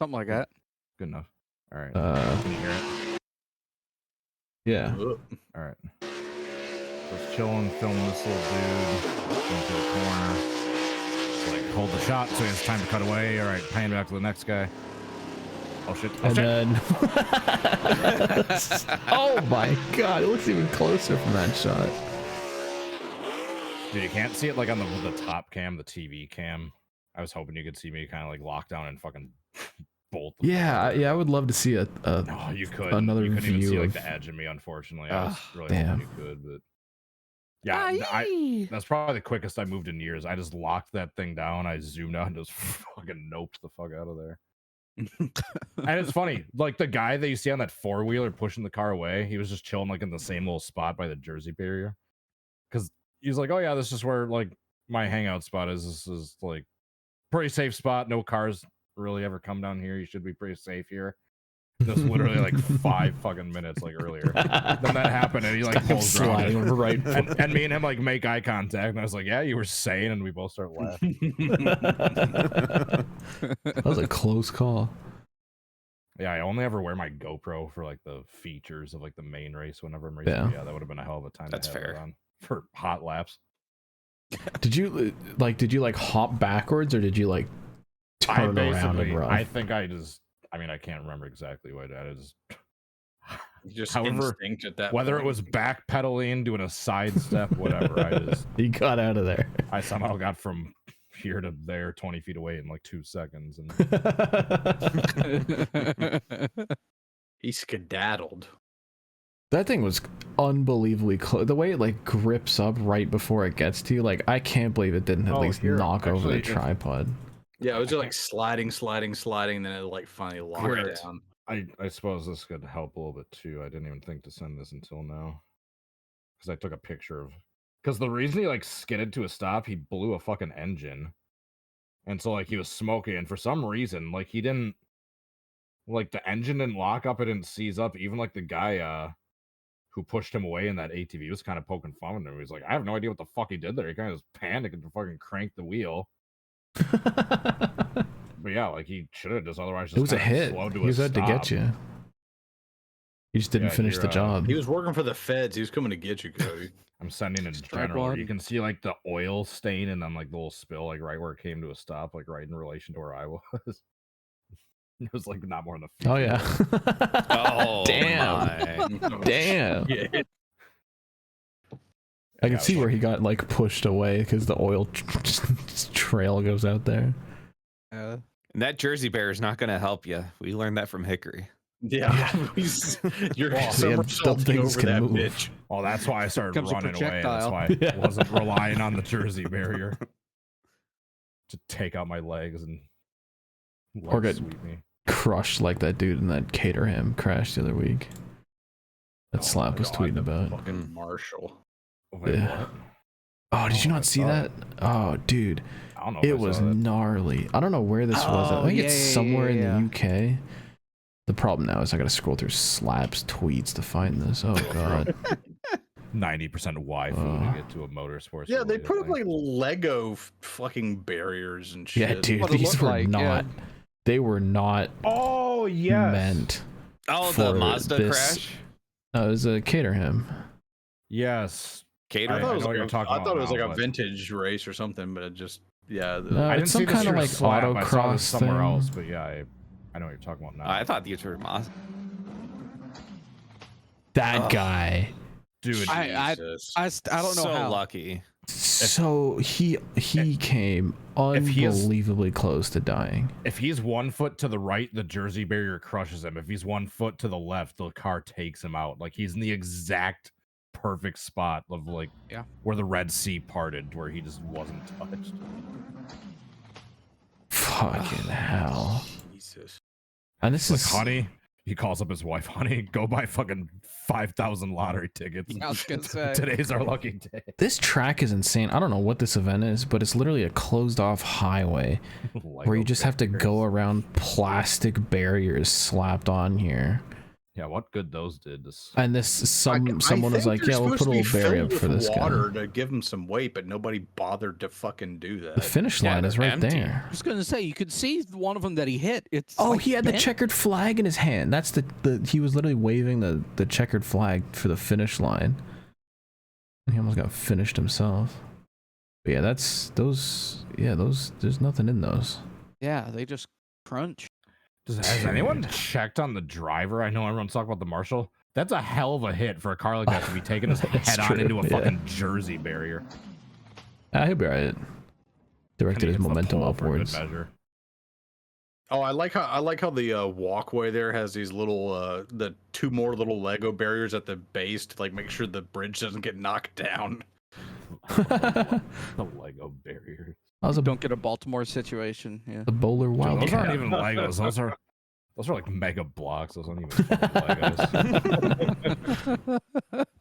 Something like that. Good enough. All right. Uh, Can you hear it? yeah. Ugh. All right. Just chilling, filming this little dude into the corner. Like hold the shot so he has time to cut away. All right, pan back to the next guy. Oh shit! Oh And shit! then, oh my god, it looks even closer from that shot. Dude, you can't see it like on the top cam, the TV cam. I was hoping you could see me kind of like lock down and fucking bolt. The Yeah, fuck out. yeah, I would love to see No, you could. another you couldn't even see view like of- the edge of me, unfortunately. I was really damn. hoping you could, but yeah, that's probably the quickest I moved in years. I just locked that thing down. I zoomed out and just fucking noped the fuck out of there. And it's funny, like the guy that you see on that 4-wheeler pushing the car away, he was just chilling like in the same little spot by the Jersey barrier. Because he's like, oh yeah, this is where like my hangout spot is. This is like pretty safe spot. No cars really ever come down here. You should be pretty safe here. This was literally like 5 fucking minutes like earlier. Then that happened and he like pulls around sliding it. right. And me and him like make eye contact and I was like, yeah, you were sane, and we both start laughing. That was a close call. Yeah, I only ever wear my GoPro for like the features of like the main race whenever I'm racing. Yeah. Yeah, that would have been a hell of a time. That's to have fair. it on for hot laps. Did you like hop backwards or did you like turn around and run? I think I can't remember exactly what I just. Just However, instinct at that Whether it point. was backpedaling, doing a sidestep, whatever, You got out of there. I somehow got from here to there 20 feet away in like 2 seconds. And He skedaddled. That thing was unbelievably close. The way it like grips up right before it gets to you, like I can't believe it didn't at Oh, least here, knock over the actually, if- tripod. Yeah, it was just like sliding, and then it like finally locked Correct. down. I suppose this could help a little bit too. I didn't even think to send this until now. Because I took a picture of. Because the reason he like skidded to a stop, he blew a fucking engine. And so like he was smoking, and for some reason, like he didn't. Like the engine didn't lock up, it didn't seize up. Even like the guy who pushed him away in that ATV was kind of poking fun at him. He was like, I have no idea what the fuck he did there. He kind of just panicked and fucking cranked the wheel. But yeah, like he should have just otherwise just It was a kinda hit. slowed to He was a out to get stop. you. He just didn't Yeah, finish you're, the job. He was working for the feds. He was coming to get you, Cody. I'm sending in Strike general. one. You can see like the oil stain and then like the little spill, like right where it came to a stop, like right in relation to where I was. It was like not more than a few. Oh yeah. Oh, Damn. my. Damn. Yeah. I can Yeah, see where he got like pushed away because the oil just trail goes out there. Yeah. And that Jersey bear is not going to help you. We learned that from Hickory. Yeah. You're Well, somersaulting things over can that move. bitch. Well, that's why I started Comes a running away. That's projectile. why I Yeah. wasn't relying on the Jersey barrier to take out my legs and Or leg get- sweep me. Crushed like that dude in that Caterham crash the other week. That Oh Slap my was God, tweeting the about. Fucking Marshall. Wait, Yeah. what? Oh, did you Oh, I not see saw that? Oh, dude. I don't know. If I It saw was that. gnarly. I don't know where this was. I Oh, think yeah, it's yeah, somewhere yeah, in the UK. The problem now is I gotta scroll through Slap's tweets to find this. Oh god. 90% waifu to get to a motorsports. Yeah, they related put up thing. like Lego fucking barriers and shit. Yeah, dude, What it these looked were like, not. yeah. They were not Oh yes. meant. Oh, for the Mazda this- crash. No, it was a Caterham. Yes. Catering. I thought it was know what like you're talking I thought it was about like now, a but- vintage race or something, but it just No, I didn't it's see some this kind of here like slap. I saw this autocross somewhere thing. else, but yeah, I know what you're talking about now. I thought these were Mazda. That guy. Dude, I don't know so how. lucky. So he came if he is- unbelievably close to dying. if he's 1 foot to the right, the Jersey barrier crushes him. If he's 1 foot to the left, the car takes him out. Like he's in the exact perfect spot of like where the Red Sea parted, where he just wasn't touched. Fucking hell. Jesus. And this Like, is honey, he calls up his wife, honey, go buy fucking 5,000 lottery tickets. I was gonna say. Today's our lucky day. this track is insane. I don't know what this event is, but it's literally a closed off highway where you just have to go around plastic barriers slapped on here. Yeah, what good those did. And this someone was like, yeah, we'll put a little barrier up for this water guy. to give him some weight, but nobody bothered to fucking do The that. finish Yeah, line is they're right empty. there. I was gonna say you could see one of them that he hit. It's Oh, like he had the bent. checkered flag in his hand. That's the he was literally waving the checkered flag for the finish line. He almost got finished himself. But yeah, those. There's nothing in those. Yeah, they just crunch. Has anyone checked on the driver? I know everyone's talking about the Marshall. That's a hell of a hit for a car like that to be taking his That's head on true, into a yeah. fucking Jersey barrier. He'll be alright. Directed his Kinda hits the momentum pole for a good upwards. measure. Oh, I like how the walkway there has these little the 2 more little Lego barriers at the base to like make sure the bridge doesn't get knocked down. The Lego barrier. That was a Don't get a Baltimore situation. Yeah. the bowler Dude, those wildcat. aren't even Legos. Those are like mega blocks. Those aren't even fucking Legos.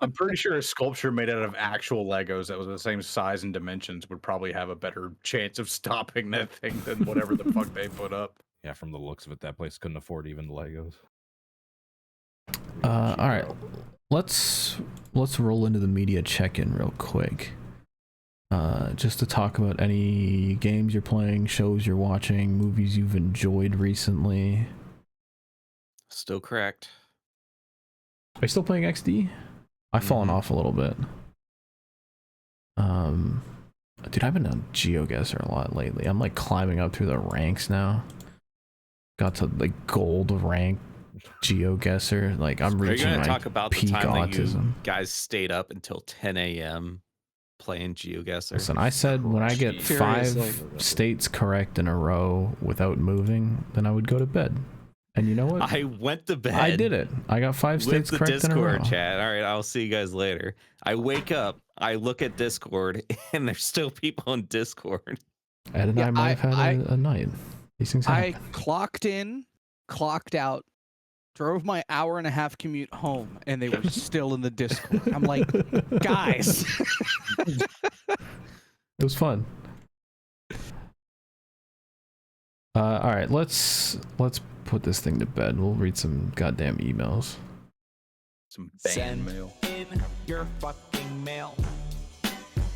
I'm pretty sure a sculpture made out of actual Legos that was the same size and dimensions would probably have a better chance of stopping that thing than whatever the fuck they put up. Yeah, from the looks of it, that place couldn't afford even the Legos. All right, let's roll into the media check-in real quick. Just to talk about any games you're playing, shows you're watching, movies you've enjoyed recently. Still correct. Are you still playing XD? I've fallen off a little bit. Dude, I've been on GeoGuessr a lot lately. I'm like climbing up through the ranks now. Got to like gold rank GeoGuessr. Like I'm Are you reaching going my to talk about the peak time that you autism. guys stayed up until 10 a.m. playing GeoGuessr? Listen, I said when I get Seriously. 5 states correct in a row without moving, then I would go to bed. And you know what? I went to bed. I did it. I got 5 with states the correct in a row. Discord chat. All right, I'll see you guys later. I wake up, I look at Discord, and there's still people on Discord. Ed and Yeah, I might have I- had a night. These things I happen. clocked in, clocked out, drove my hour-and-a-half commute home, and they were still in the Discord. I'm like, guys. It was fun. All right, let's put this thing to bed. We'll read some goddamn emails. Some fan mail. in your fucking mail.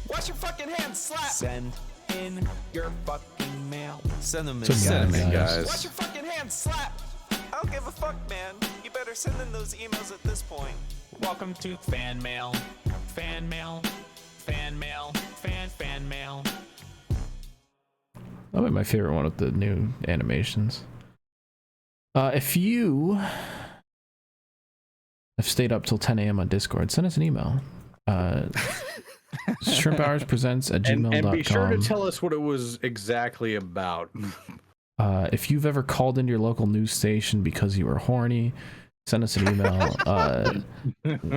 Wash your fucking hands, slap. Send in your fucking mail. Send them in, Some send them in, guys. guys. Wash your fucking hands, slap. I don't give a fuck, man. You better send in those emails at this point. Welcome to fan mail. Fan mail. Fan mail. Fan mail. That might be my favorite one with the new animations. If you have stayed up till 10 a.m. on Discord, send us an email. ShrimpHoursPresents at gmail.com. And be sure to tell us what it was exactly about. If you've ever called into your local news station because you were horny, send us an email.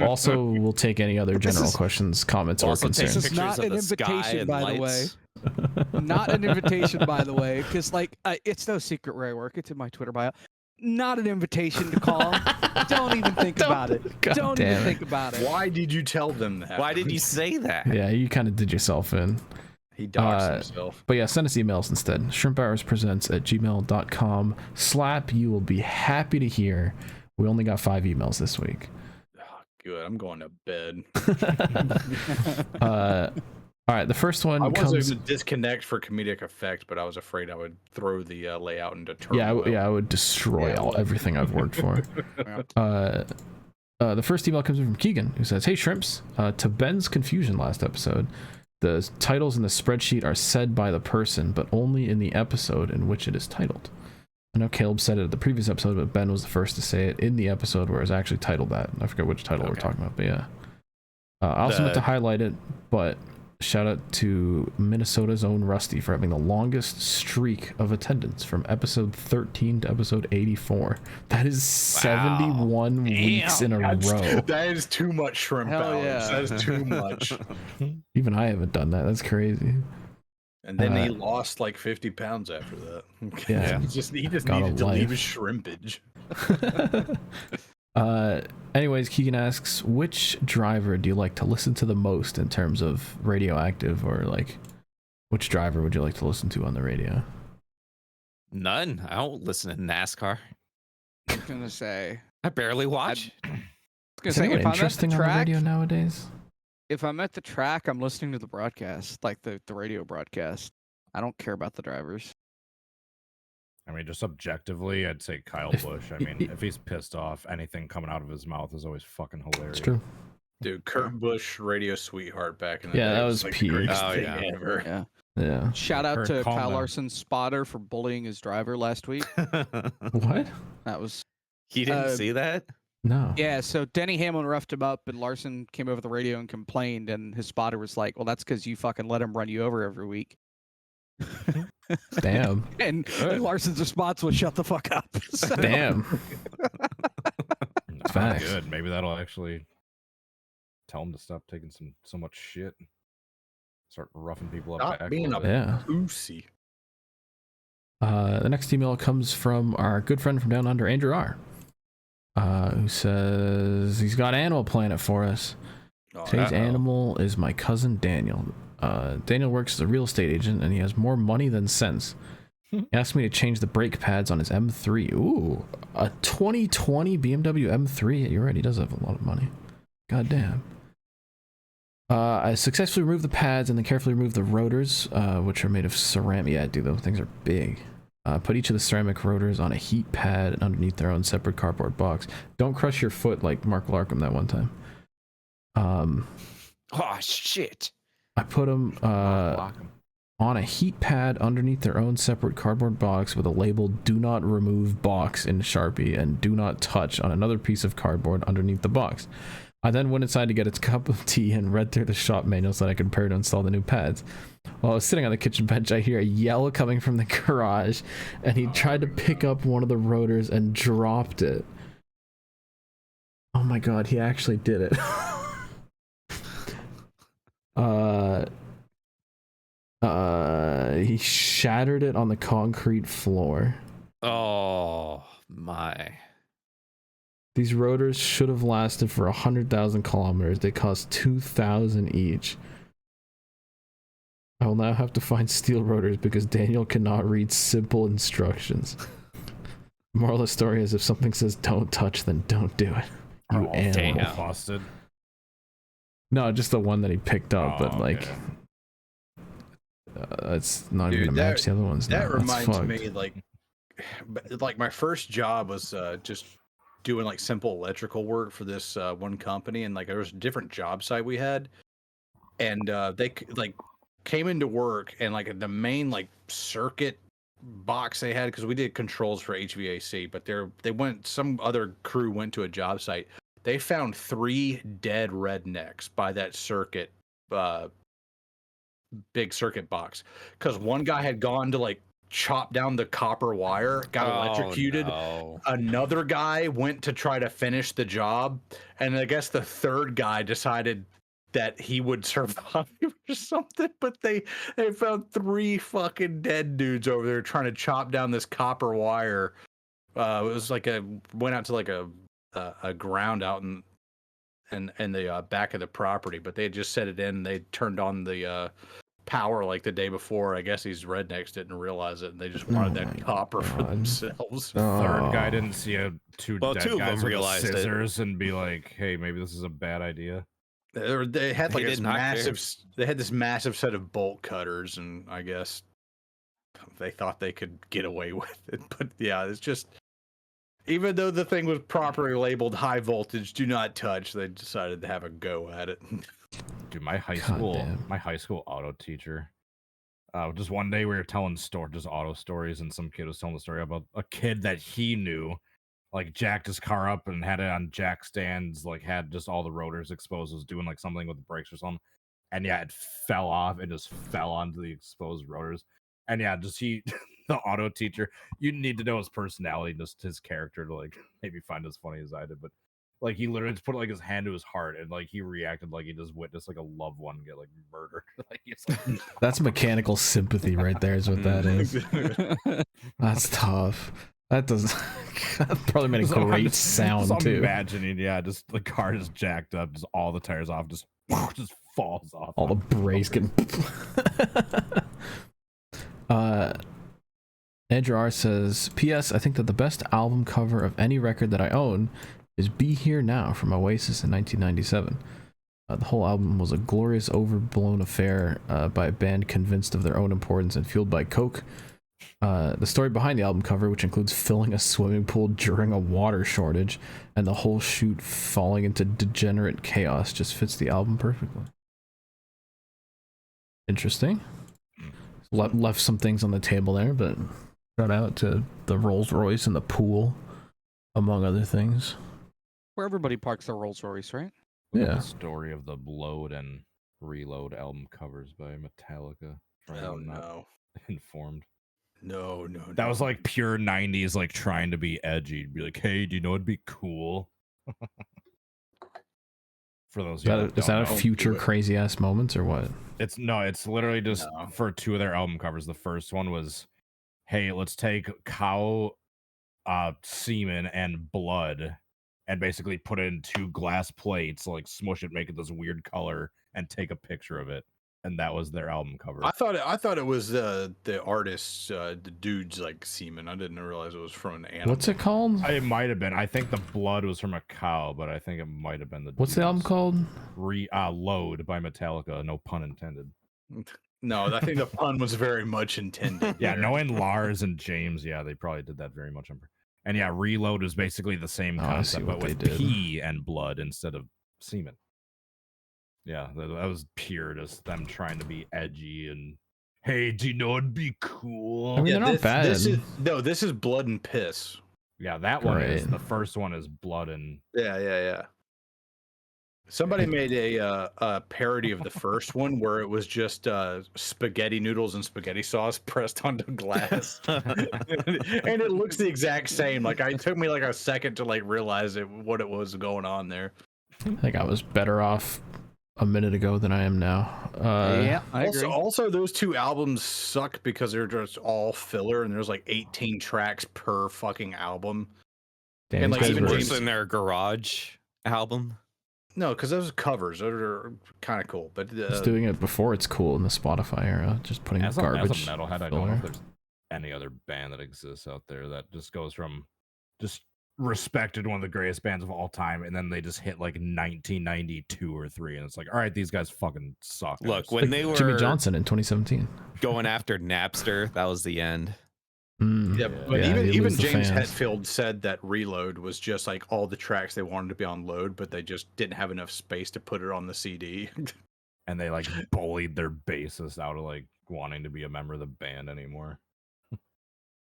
Also, we'll take any other general questions, comments, or Also take concerns. This is pictures not of an the sky invitation, and by the lights. Not an invitation, by the way, because like it's no secret where I work. It's in my Twitter bio. Not an invitation to call. Don't even think about it. God Don't damn even it. think about it. Why did you tell them that? Why did you say that? Yeah, you kind of did yourself in. He doxed himself. But yeah, send us emails instead. ShrimpHoursPresents at gmail.com. Slap, you will be happy to hear. We only got 5 emails this week. Oh, Good. I'm going to bed. All right, the first one I was comes. going to disconnect for comedic effect, but I was afraid I would throw the layout into turmoil. Yeah, I would destroy everything I've worked for. The first email comes in from Keegan, who says, "Hey Shrimps, to Ben's confusion last episode, the titles in the spreadsheet are said by the person, but only in the episode in which it is titled. I know Caleb said it at the previous episode, but Ben was the first to say it in the episode where it's actually titled that. I forget which title we're talking about, but yeah. I also meant to highlight it, but shout out to Minnesota's own Rusty for having the longest streak of attendance from episode 13 to episode 84. That is 71 weeks in a row. That is too much shrimp hours. Yeah. That is too much. Even I haven't done that. That's crazy. And then he lost like 50 pounds after that. Yeah. he just needed Got to a leave life. his shrimpage. Anyways, Keegan asks, which driver do you like to listen to the most in terms of radioactive, or like which driver would you like to listen to on the radio? None. I don't listen to NASCAR. I was gonna say. I barely watch. I was gonna Is say anyone if I'm at the interesting on the track, radio nowadays? if I'm at the track, I'm listening to the broadcast, like the radio broadcast. I don't care about the drivers. I mean, just objectively, I'd say Kyle Busch. I mean, if he's pissed off, anything coming out of his mouth is always fucking hilarious. It's true. Dude, Kurt Busch, radio sweetheart back in the day. Yeah, that was like peak. the greatest Oh, thing yeah. ever. Yeah. Yeah. Shout out Kurt, to calm Kyle down. Larson's spotter for bullying his driver last week. What? That was He didn't see that? No. yeah. So Denny Hamlin roughed him up, and Larson came over the radio and complained, and his spotter was like, "Well, that's because you fucking let him run you over every week." Damn. And Larson's response was, "Shut the fuck up." So- Damn. Not Facts. good. Maybe that'll actually tell him to stop taking so much shit. Start roughing people up. Stop back being little a bit. Yeah. pussy. The next email comes from our good friend from down under, Andrew R., who says he's got Animal Planet for us. Today's animal is my cousin Daniel. Daniel works as a real estate agent, and he has more money than sense. He asked me to change the brake pads on his M3. Ooh, a 2020 BMW M3. You're right, he does have a lot of money. God damn. I successfully removed the pads and then carefully removed the rotors, which are made of ceramic. Yeah, dude, those things are big. Put each of the ceramic rotors on a heat pad and underneath their own separate cardboard box. Don't crush your foot like Mark Larkham that one time. Oh, shit. I put them on a heat pad underneath their own separate cardboard box with a label "Do Not Remove Box" in Sharpie and "Do Not Touch" on another piece of cardboard underneath the box. I then went inside to get its cup of tea and read through the shop manual so that I could prepare to install the new pads. While I was sitting on the kitchen bench, I hear a yell coming from the garage, and he tried to pick up one of the rotors and dropped it. Oh my god, he actually did it. He shattered it on the concrete floor. Oh, my. These rotors should have lasted for 100,000 kilometers. They cost 2,000 each. I will now have to find steel rotors because Daniel cannot read simple instructions. Moral of the story is, if something says don't touch, then don't do it. You Oh, animal. damn. Busted. No, just the one that he picked up, Oh, but like, okay. it's not Dude, even gonna match the other ones. That now. That's reminds fucked. me, like my first job was just doing like simple electrical work for this one company, and like there was a different job site we had, and they like came into work, and like the main like circuit box they had, because we did controls for HVAC, but some other crew went to a job site. They found 3 dead rednecks by that circuit, big circuit box, because one guy had gone to like chop down the copper wire, got electrocuted. No. Another guy went to try to finish the job, and I guess the third guy decided that he would survive or something, but they found 3 fucking dead dudes over there trying to chop down this copper wire. It was like went out to like a ground out in the back of the property, but they had just set it in. They turned on the power like the day before. I guess these rednecks didn't realize it, and they just wanted that copper for themselves. Third guy didn't see two Well, dead two of guys them with realized it. scissors and be like, "Hey, maybe this is a bad idea." They had like They this did not care. massive. They had this massive set of bolt cutters, and I guess they thought they could get away with it. But yeah, it's just, even though the thing was properly labeled high voltage, do not touch, they decided to have a go at it. Dude, my high God school auto teacher. Just one day we were telling just auto stories, and some kid was telling the story about a kid that he knew, like jacked his car up and had it on jack stands, like had just all the rotors exposed, was doing like something with the brakes or something, and yeah, it fell off and just fell onto the exposed rotors. And yeah, just the auto teacher, you need to know his personality, just his character, to like maybe find as funny as I did, but like he literally just put like his hand to his heart and like he reacted like he just witnessed like a loved one get like murdered. Like he's like, That's mechanical sympathy right there, is what that is. That's tough. That does that probably made a So I'm great just sound too. imagining, yeah, just the car is jacked up, just all the tires off, just falls off. All the brakes getting. Andrew R says, P.S. I think that the best album cover of any record that I own is Be Here Now from Oasis in 1997. The whole album was a glorious, overblown affair by a band convinced of their own importance and fueled by coke. The story behind the album cover, which includes filling a swimming pool during a water shortage and the whole shoot falling into degenerate chaos, just fits the album perfectly. Interesting. Left some things on the table there, but shout out to the Rolls Royce and the pool, among other things. Where everybody parks their Rolls Royce, right? Yeah. The story of the Load and Reload album covers by Metallica. Oh no. Informed. No. That was like pure 90s, like trying to be edgy. Be like, hey, do you know it'd be cool? For those Is that a future crazy ass moments or what? It's literally just for two of their album covers. The first one was, hey, let's take cow semen and blood and basically put it in two glass plates, like smush it, make it this weird color, and take a picture of it. And that was their album cover. I thought it was the artist's, the dude's like semen. I didn't realize it was from an animal. What's it called? It might have been. I think the blood was from a cow, but I think it might have been the. What's the album called? Load by Metallica. No pun intended. No, I think the pun was very much intended. Yeah, knowing Lars and James, yeah, they probably did that very much. And yeah, Reload was basically the same concept, but with pee and blood instead of semen. Yeah, that was pure just them trying to be edgy and, hey, do you know it'd be cool? I mean, they're not bad. This is Blood and Piss. Yeah, that one is, the first one is Blood and... Yeah. Somebody made a parody of the first one where it was just spaghetti noodles and spaghetti sauce pressed onto glass. And it looks the exact same. Like, it took me like a second to like realize what it was going on there. I think I was better off a minute ago than I am now. Yeah, I agree. Also, those two albums suck because they're just all filler, and there's like 18 tracks per fucking album. Damn, and like even worse than their Garage album. No, because those are covers. Those are kind of cool. But just doing it before it's cool in the Spotify era, just putting garbage. As a metalhead, I don't know if there's any other band that exists out there that just goes from just respected one of the greatest bands of all time, and then they just hit like 1992 or 3, and it's like, all right, these guys fucking suck. Look, when they were Jimmy Johnson in 2017 going after Napster, that was the end. Yeah, but even James Hetfield said that Reload was just like all the tracks they wanted to be on Load, but they just didn't have enough space to put it on the CD. And they like bullied their bassist out of like wanting to be a member of the band anymore.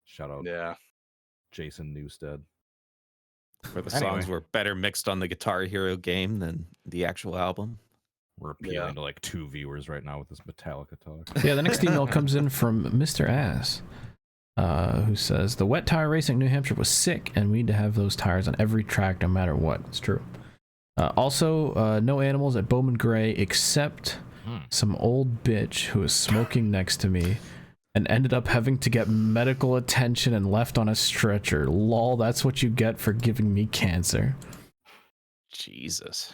Shout out, Jason Newsted. Where the songs were better mixed on the Guitar Hero game than the actual album. We're appealing to like 2 viewers right now with this Metallica talk. Yeah, the next email comes in from Mr. Ass, who says, the wet tire racing in New Hampshire was sick, and we need to have those tires on every track no matter what. It's true. Also, no animals at Bowman Gray except some old bitch who was smoking next to me and ended up having to get medical attention and left on a stretcher. Lol, that's what you get for giving me cancer. Jesus.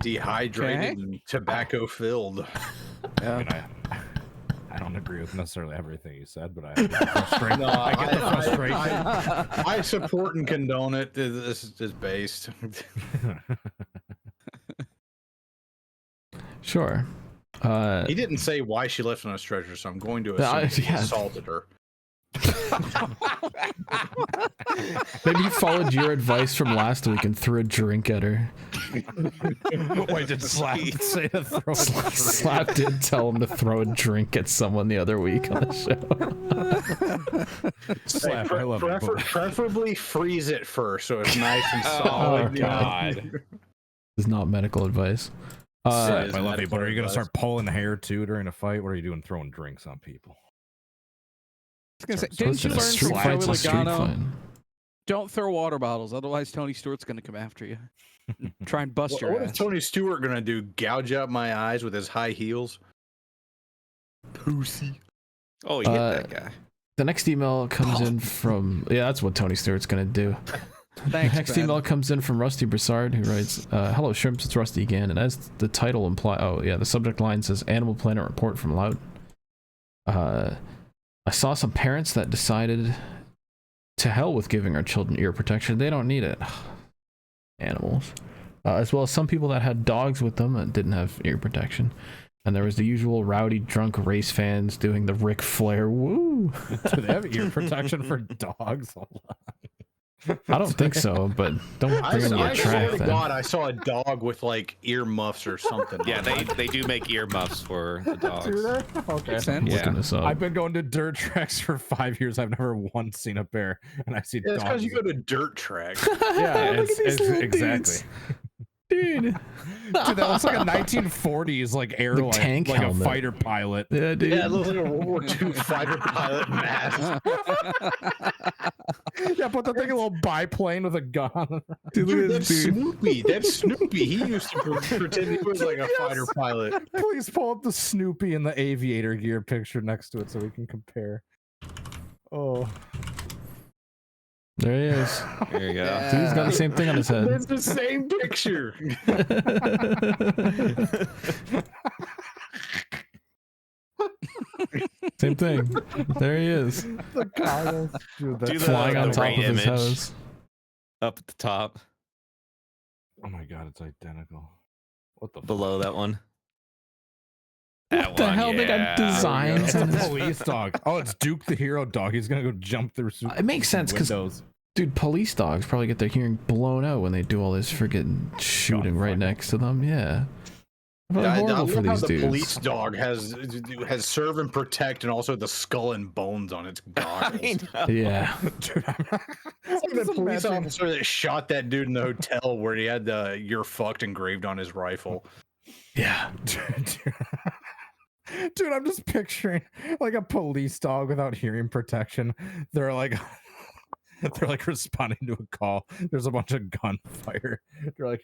Dehydrated and tobacco filled. I mean, I don't agree with necessarily everything you said, but I get the frustration. No, I get the frustration. I support and condone it. This is based. Sure. He didn't say why she left on his treasure, so I'm going to I- assume he yeah. assaulted her. Maybe he followed your advice from last week and threw a drink at her. Wait, did Slap say to throw a drink? Slap did tell him to throw a drink at someone the other week on the show. Slap, I love it. Preferably freeze it first, so it's nice and solid. Oh, God. This is not medical advice. Slap, I love you, but are you gonna start pulling hair too during a fight? What are you doing, throwing drinks on people? I was gonna say, didn't you Listen, learn from Joey street Logano? fight. Don't throw water bottles, otherwise Tony Stewart's gonna come after you. Try and bust your What ass. is Tony Stewart gonna do? Gouge out my eyes with his high heels? Pussy. Oh, you hit that guy. The next email comes in from that's what Tony Stewart's gonna do. Thanks, The next Ben. email comes in from Rusty Broussard, who writes, "Hello, Shrimps. It's Rusty again." And as the title implies, the subject line says "Animal Planet report from Loud." I saw some parents that decided to hell with giving our children ear protection. They don't need it. Animals. As well as some people that had dogs with them that didn't have ear protection. And there was the usual rowdy, drunk race fans doing the Ric Flair woo. Do they have ear protection for dogs? I don't think so, but don't bring them to I a swear track to then. God, I saw a dog with like ear muffs or something. Yeah, they do make earmuffs for the dogs. Okay. Makes sense. I'm looking this up. I've been going to dirt tracks for 5 years. I've never once seen a bear, and I see Yeah, it's because dogs. you go to dirt tracks. Yeah, Look at these little exactly. dudes. Dude. Dude, that looks like a 1940s like airline, tank like helmet. a fighter pilot. Yeah, dude. Yeah, it looks like a World War II fighter pilot mask. Yeah, put the thing a little biplane with a gun. Dude, look Dude, at that's this dude. Snoopy. That's Snoopy. He used to pretend he was like a fighter pilot. Please pull up the Snoopy and the aviator gear picture next to it so we can compare. Oh, There he is. There you go. Dude, he's got the same thing on his head. It's the same picture. Same thing. There he is. the goggles. Dude, Do that's the- Flying on the top right of his image. house. Up at the top, oh my god, it's identical. What the below that one. What the hell? They got designs It's on a his. police dog. Oh, it's Duke the hero dog. He's gonna go jump through. It makes sense because, windows. dude, police dogs probably get their hearing blown out when they do all this friggin' shooting right next to them. Yeah. Probably I horrible love for how these the dudes. police dog has serve and protect, and also the skull and bones on its goggles. Yeah. Dude, It's like the just police imagine- officer that shot that dude in the hotel where he had the "you're fucked" engraved on his rifle. Yeah. Dude, I'm just picturing like a police dog without hearing protection. They're like responding to a call. There's a bunch of gunfire. They're like,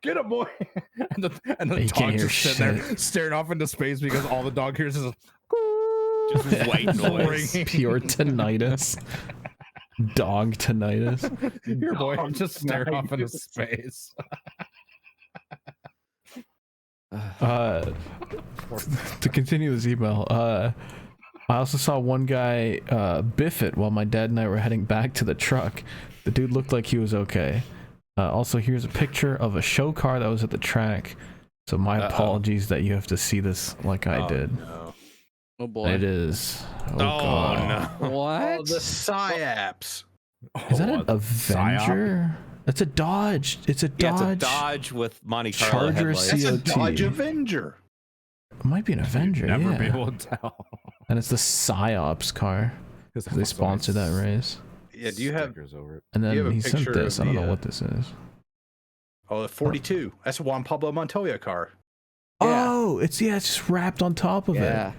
"Get him, boy!" And the You can't dog's hear just sitting there staring off into space because all the dog hears is Just white noise. ringing. Pure tinnitus. Dog tinnitus. Here, boy, Dog just staring off into tinnitus. space. To continue this email, I also saw one guy biff it while my dad and I were heading back to the truck. The dude looked like he was okay. Also, here's a picture of a show car that was at the track. So my apologies that you have to see this like I did. No. Oh boy. It is. Oh, Oh, God. no. What? Oh, the psyops. Is that Oh, an a psyop? Avenger? That's a Dodge. It's a Yeah, Dodge. it's a Dodge with Monte Carlo Charger headlights. That's a COT. Dodge Avenger. It might be an Avenger. Never yeah. be able to tell. And it's the Psyops car. They sponsored that race. Yeah, do you have? stickers over it? And Do you then have a he sent picture this. of I don't the, know what this is. Oh, the 42. That's a Juan Pablo Montoya car. Yeah. Oh, it's just wrapped on top of Yeah. it.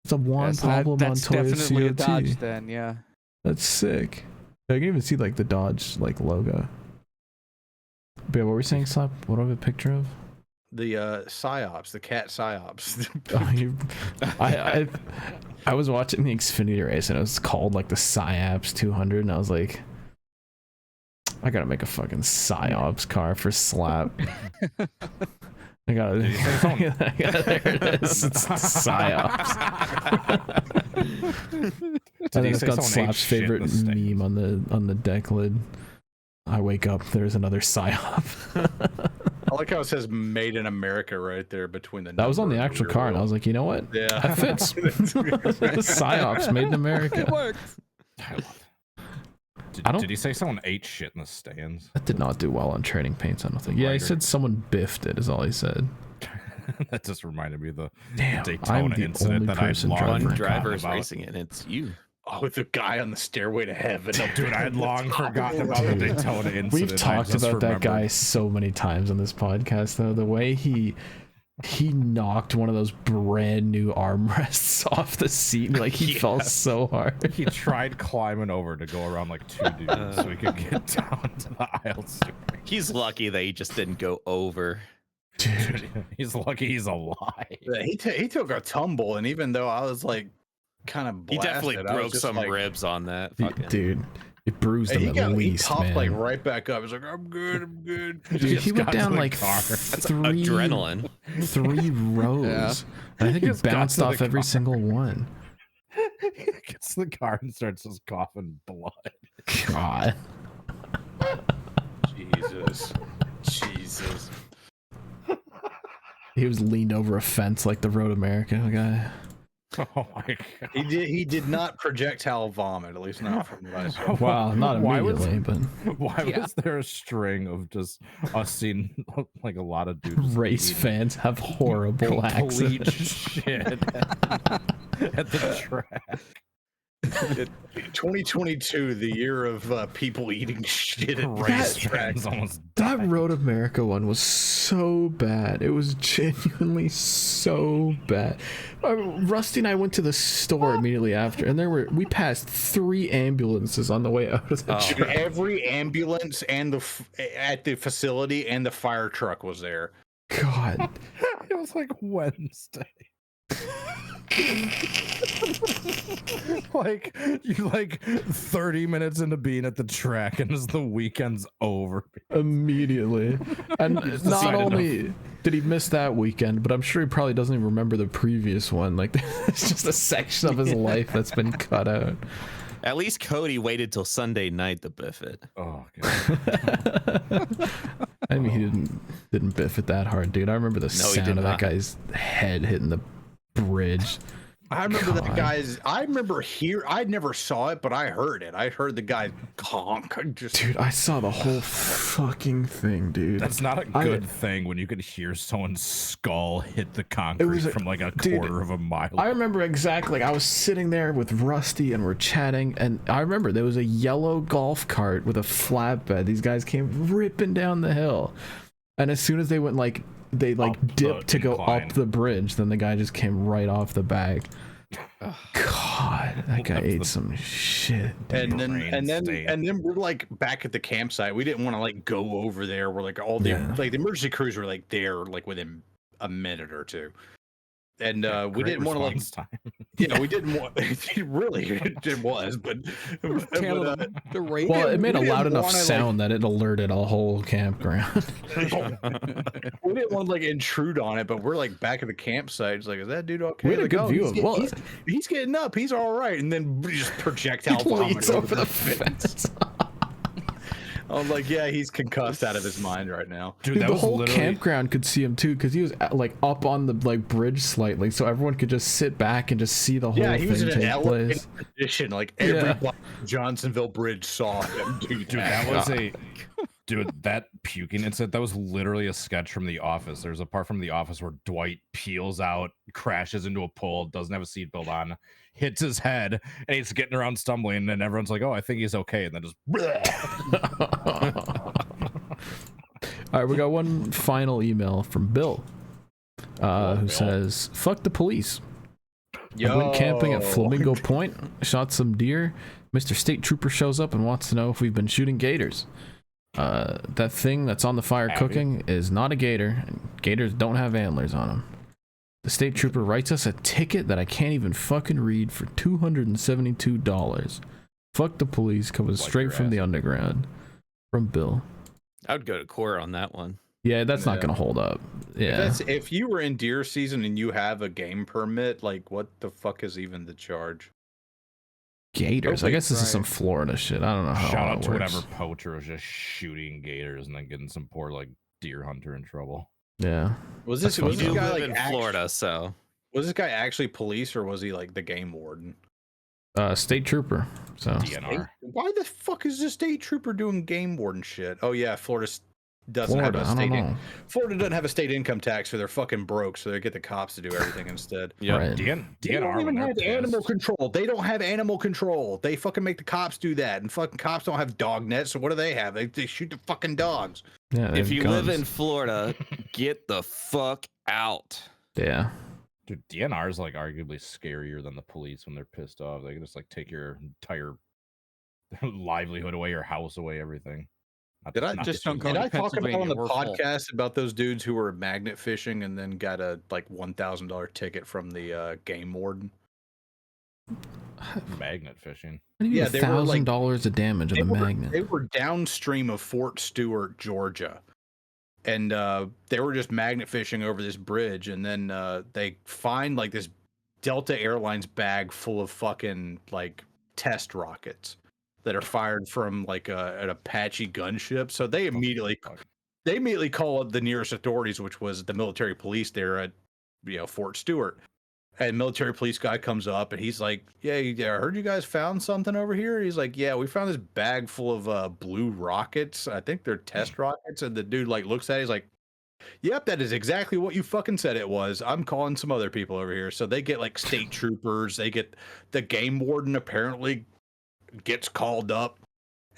It's a Juan Yes, Pablo that's Montoya definitely a COT. Dodge then, yeah. That's sick. I can even see like the Dodge like logo. But yeah, what were we saying, Slap? What do I have a picture of? The psyops, the cat psyops. Oh, I was watching the Xfinity race and it was called like the Psyops 200 and I was like, I gotta make a fucking psyops car for Slap. I gotta. There it is. It's psyops. And then it's got Slap's favorite meme on the deck lid. I wake up. There's another psyop. I like how it says "Made in America" right there between the. That was on the actual car, and I was like, you know what? Yeah, that fits. Psyops made in America. It works. I love it. Did he say someone ate shit in the stands? That did not do well on Trading Paints, I don't think. Yeah, he said someone biffed it, is all he said. That just reminded me of the Damn, Daytona I'm the incident only that I person long driving. Driver's racing it, and it's you. Oh, the guy on the stairway to heaven. Dude, I had long forgotten about the Daytona incident. We've talked about that guy so many times on this podcast, though. The way he knocked one of those brand new armrests off the seat, like he fell so hard. He tried climbing over to go around like two dudes so he could get down to the aisle. He's lucky that he just didn't go over. Dude, he's lucky he's alive. Yeah, he took a tumble, and even though I was like kind of blasted, He definitely broke some ribs on that. Dude, it bruised him at least, he popped man. like right back up. He's like, I'm good. Dude, he went down like That's three adrenaline. 3 rows. Yeah. I think he just got bounced to the off every car. single one. He gets in the car and starts just coughing blood. God. Jesus. He was leaned over a fence like the Road America guy. Oh my god. He did not projectile vomit, at least not from what I saw. Well, not Why was- immediately, but Why was there a string of just us seeing like a lot of dudes race eating fans have horrible complete accidents. shit at the track? 2022, the year of people eating shit at Race racetracks. fans almost That died. Road America one was so bad. It was genuinely so bad. Rusty and I went to the store immediately after, and we passed 3 ambulances on the way out of the track. Every ambulance and at the facility and the fire truck was there. God. It was like Wednesday. Like you 30 minutes into being at the track and as the weekend's over. Immediately. And Just not decided only did he miss that weekend, but I'm sure he probably doesn't even remember the previous one. Like, it's just a section of his life that's been cut out. At least Cody waited till Sunday night to biff it. Oh god. I mean, he didn't biff it that hard, dude. I remember the he sound did of that not. guy's head hitting the bridge. I remember that God. guy's. I never saw it, but I heard it. I heard the guy conk. Dude, I saw the whole fucking thing, dude. That's not a good thing when you could hear someone's skull hit the concrete from like a quarter of a mile. I remember exactly. I was sitting there with Rusty and we're chatting, and I remember there was a yellow golf cart with a flatbed. These guys came ripping down the hill, and as soon as they went they dipped to go up the bridge, then the guy just came right off the back. God, that guy ate some shit. And then we're like back at the campsite. We didn't want to like go over there. We're like all the the emergency crews were like there like within a minute or two. And we didn't want to like yeah, we didn't want it was, but The radio. Well, it made a loud enough wanna, sound that it alerted a whole campground. we didn't want to like intrude on it, but we're like back at the campsite. It's like, is that dude okay? We had a Like, good view he's of well, he's getting up. He's all right. And then we just projectile vomit leads over the fence. I was like, yeah, he's concussed out of his mind right now. Dude, the whole campground could see him too, because he was like up on the bridge slightly, so everyone could just sit back and just see the whole he was thing in an take elevated place. position. Like every Johnsonville Bridge saw him. Dude, that was that puking incident, that was literally a sketch from The Office. There's a part from The Office where Dwight peels out, crashes into a pole, doesn't have a seatbelt on, hits his head, and he's getting around stumbling, and everyone's like, oh, I think he's okay, and then just All right, we got one final email from Bill, who says, "Fuck the police. I went camping at Flamingo Point, shot some deer. Mr. State Trooper shows up and wants to know if we've been shooting gators. That thing that's on the fire cooking is not a gator. Gators don't have antlers on them. The State Trooper writes us a ticket that I can't even fucking read for $272. Fuck the police, coming straight from the underground. from Bill. I would go to court on that one. Yeah, that's not gonna hold up. Yeah, If you were in deer season and you have a game permit, like what the fuck is even the charge? gators. I guess this is some Florida shit. I don't know how. Shout it out to works. whatever poacher was just shooting gators and then getting some poor like deer hunter in trouble. Yeah. Was this We was do this guy live like in Florida, so Was this guy actually police or was he like the game warden? State trooper. So DNR. Why the fuck is the state trooper doing game warden shit? Oh yeah, Florida doesn't Florida, have a I state. don't know. Florida doesn't have a state income tax, so they're fucking broke. So they get the cops to do everything instead. yeah. Right. They DNR don't even when they're have animal pissed. control. They don't have animal control. They fucking make the cops do that, and fucking cops don't have dog nets. So what do they have? They shoot the fucking dogs. Yeah, they If have you guns. live in Florida, get the fuck out. Yeah. Dude, DNR is like arguably scarier than the police when they're pissed off. They can just like take your entire livelihood away, your house away, everything. Did I Not just to don't use go Did it. to I talk about on the Pennsylvania, we're full. podcast about those dudes who were magnet fishing and then got a like $1,000 ticket from the game warden? magnet fishing. Yeah, they were, like- $1,000 of damage of a magnet. They were downstream of Fort Stewart, Georgia, and they were just magnet fishing over this bridge, and then they find like this Delta Airlines bag full of fucking like test rockets that are fired from like an Apache gunship. So they immediately call up the nearest authorities, which was the military police there at Fort Stewart. And military police guy comes up and he's like, yeah, I heard you guys found something over here. He's like, yeah, we found this bag full of blue rockets. I think they're test rockets. And the dude like looks at it, he's like, yep, that is exactly what you fucking said it was. I'm calling some other people over here. So they get like state troopers. They get the game warden apparently gets called up.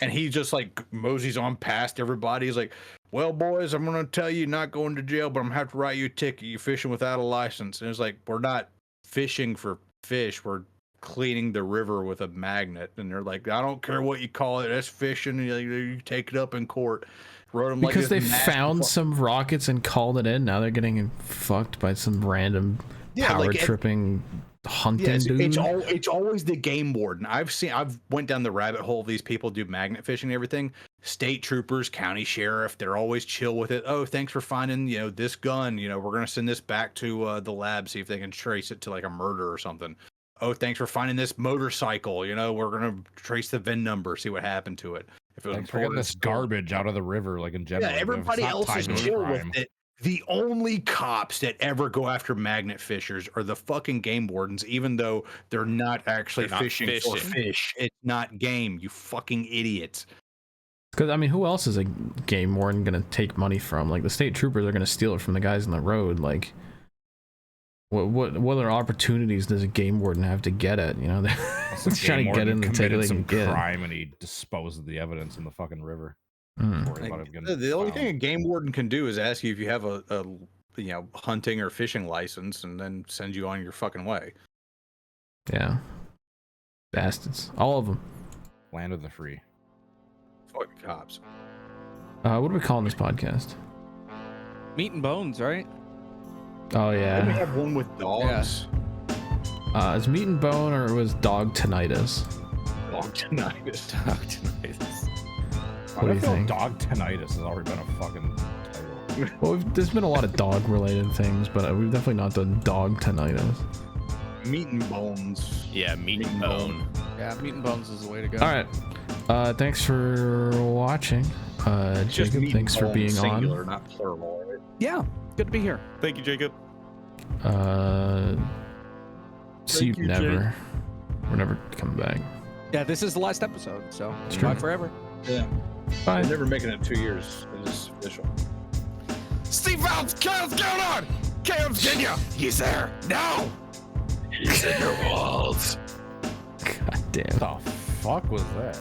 And he just like moseys on past everybody. He's like, well, boys, I'm going to tell you not going to jail, but I'm going to have to write you a ticket. You're fishing without a license. And it's like, we're not fishing for fish, we're cleaning the river with a magnet. And they're like, I don't care what you call it, that's fishing. You take it up in court. Wrote them Because like they found some rockets and called it in. Now they're getting fucked by some random power tripping hunting dude. It's always the game warden. I've went down the rabbit hole. These people do magnet fishing and everything. State troopers, county sheriff, they're always chill with it. Oh, thanks for finding this gun. We're gonna send this back to the lab, see if they can trace it to like a murder or something. Oh, thanks for finding this motorcycle. We're gonna trace the VIN number, see what happened to it. If it was Thanks for getting this garbage out of the river, like in general. Yeah, if it's everybody not else tied is to a chill with crime. it. The only cops that ever go after magnet fishers are the fucking game wardens, even though they're not actually They're not fishing for fishing. fish. It's not game, you fucking idiots. Because, I mean, who else is a game warden going to take money from? Like, the state troopers are going to steal it from the guys on the road. Like, what other opportunities does a game warden have to get at? They're Some trying game to get in warden and take what committed they some can get. crime and he disposed of the evidence in the fucking river. Mm. Worried about it getting The only found. thing a game warden can do is ask you if you have a hunting or fishing license and then send you on your fucking way. Yeah. Bastards. All of them. Land of the free. Fucking cops. What are we calling this podcast? Meat and bones, right? Oh, Didn't we yeah. have one with dogs? Is meat and bone or was dog tinnitus? Dog tinnitus. What do you I feel think? dog tinnitus has already been a fucking title. Well, there's been a lot of dog-related things, but we've definitely not done dog tinnitus. Meat and bones. Yeah, meat and bone. Yeah, meat and bones is the way to go. All right. Thanks for watching. It's just Jacob, meat thanks and for bones, being singular, on. not plural. Right? Yeah, good to be here. Thank you, Jacob. See you Thank you, never. We're never coming back. Yeah, this is the last episode, so It's bye true. forever. Yeah. Bye. We're never making it 2 years. It's official. Steve Valves, what's going on? Cam Virginia, he's there. No! He's in your walls. God damn. What the fuck was that?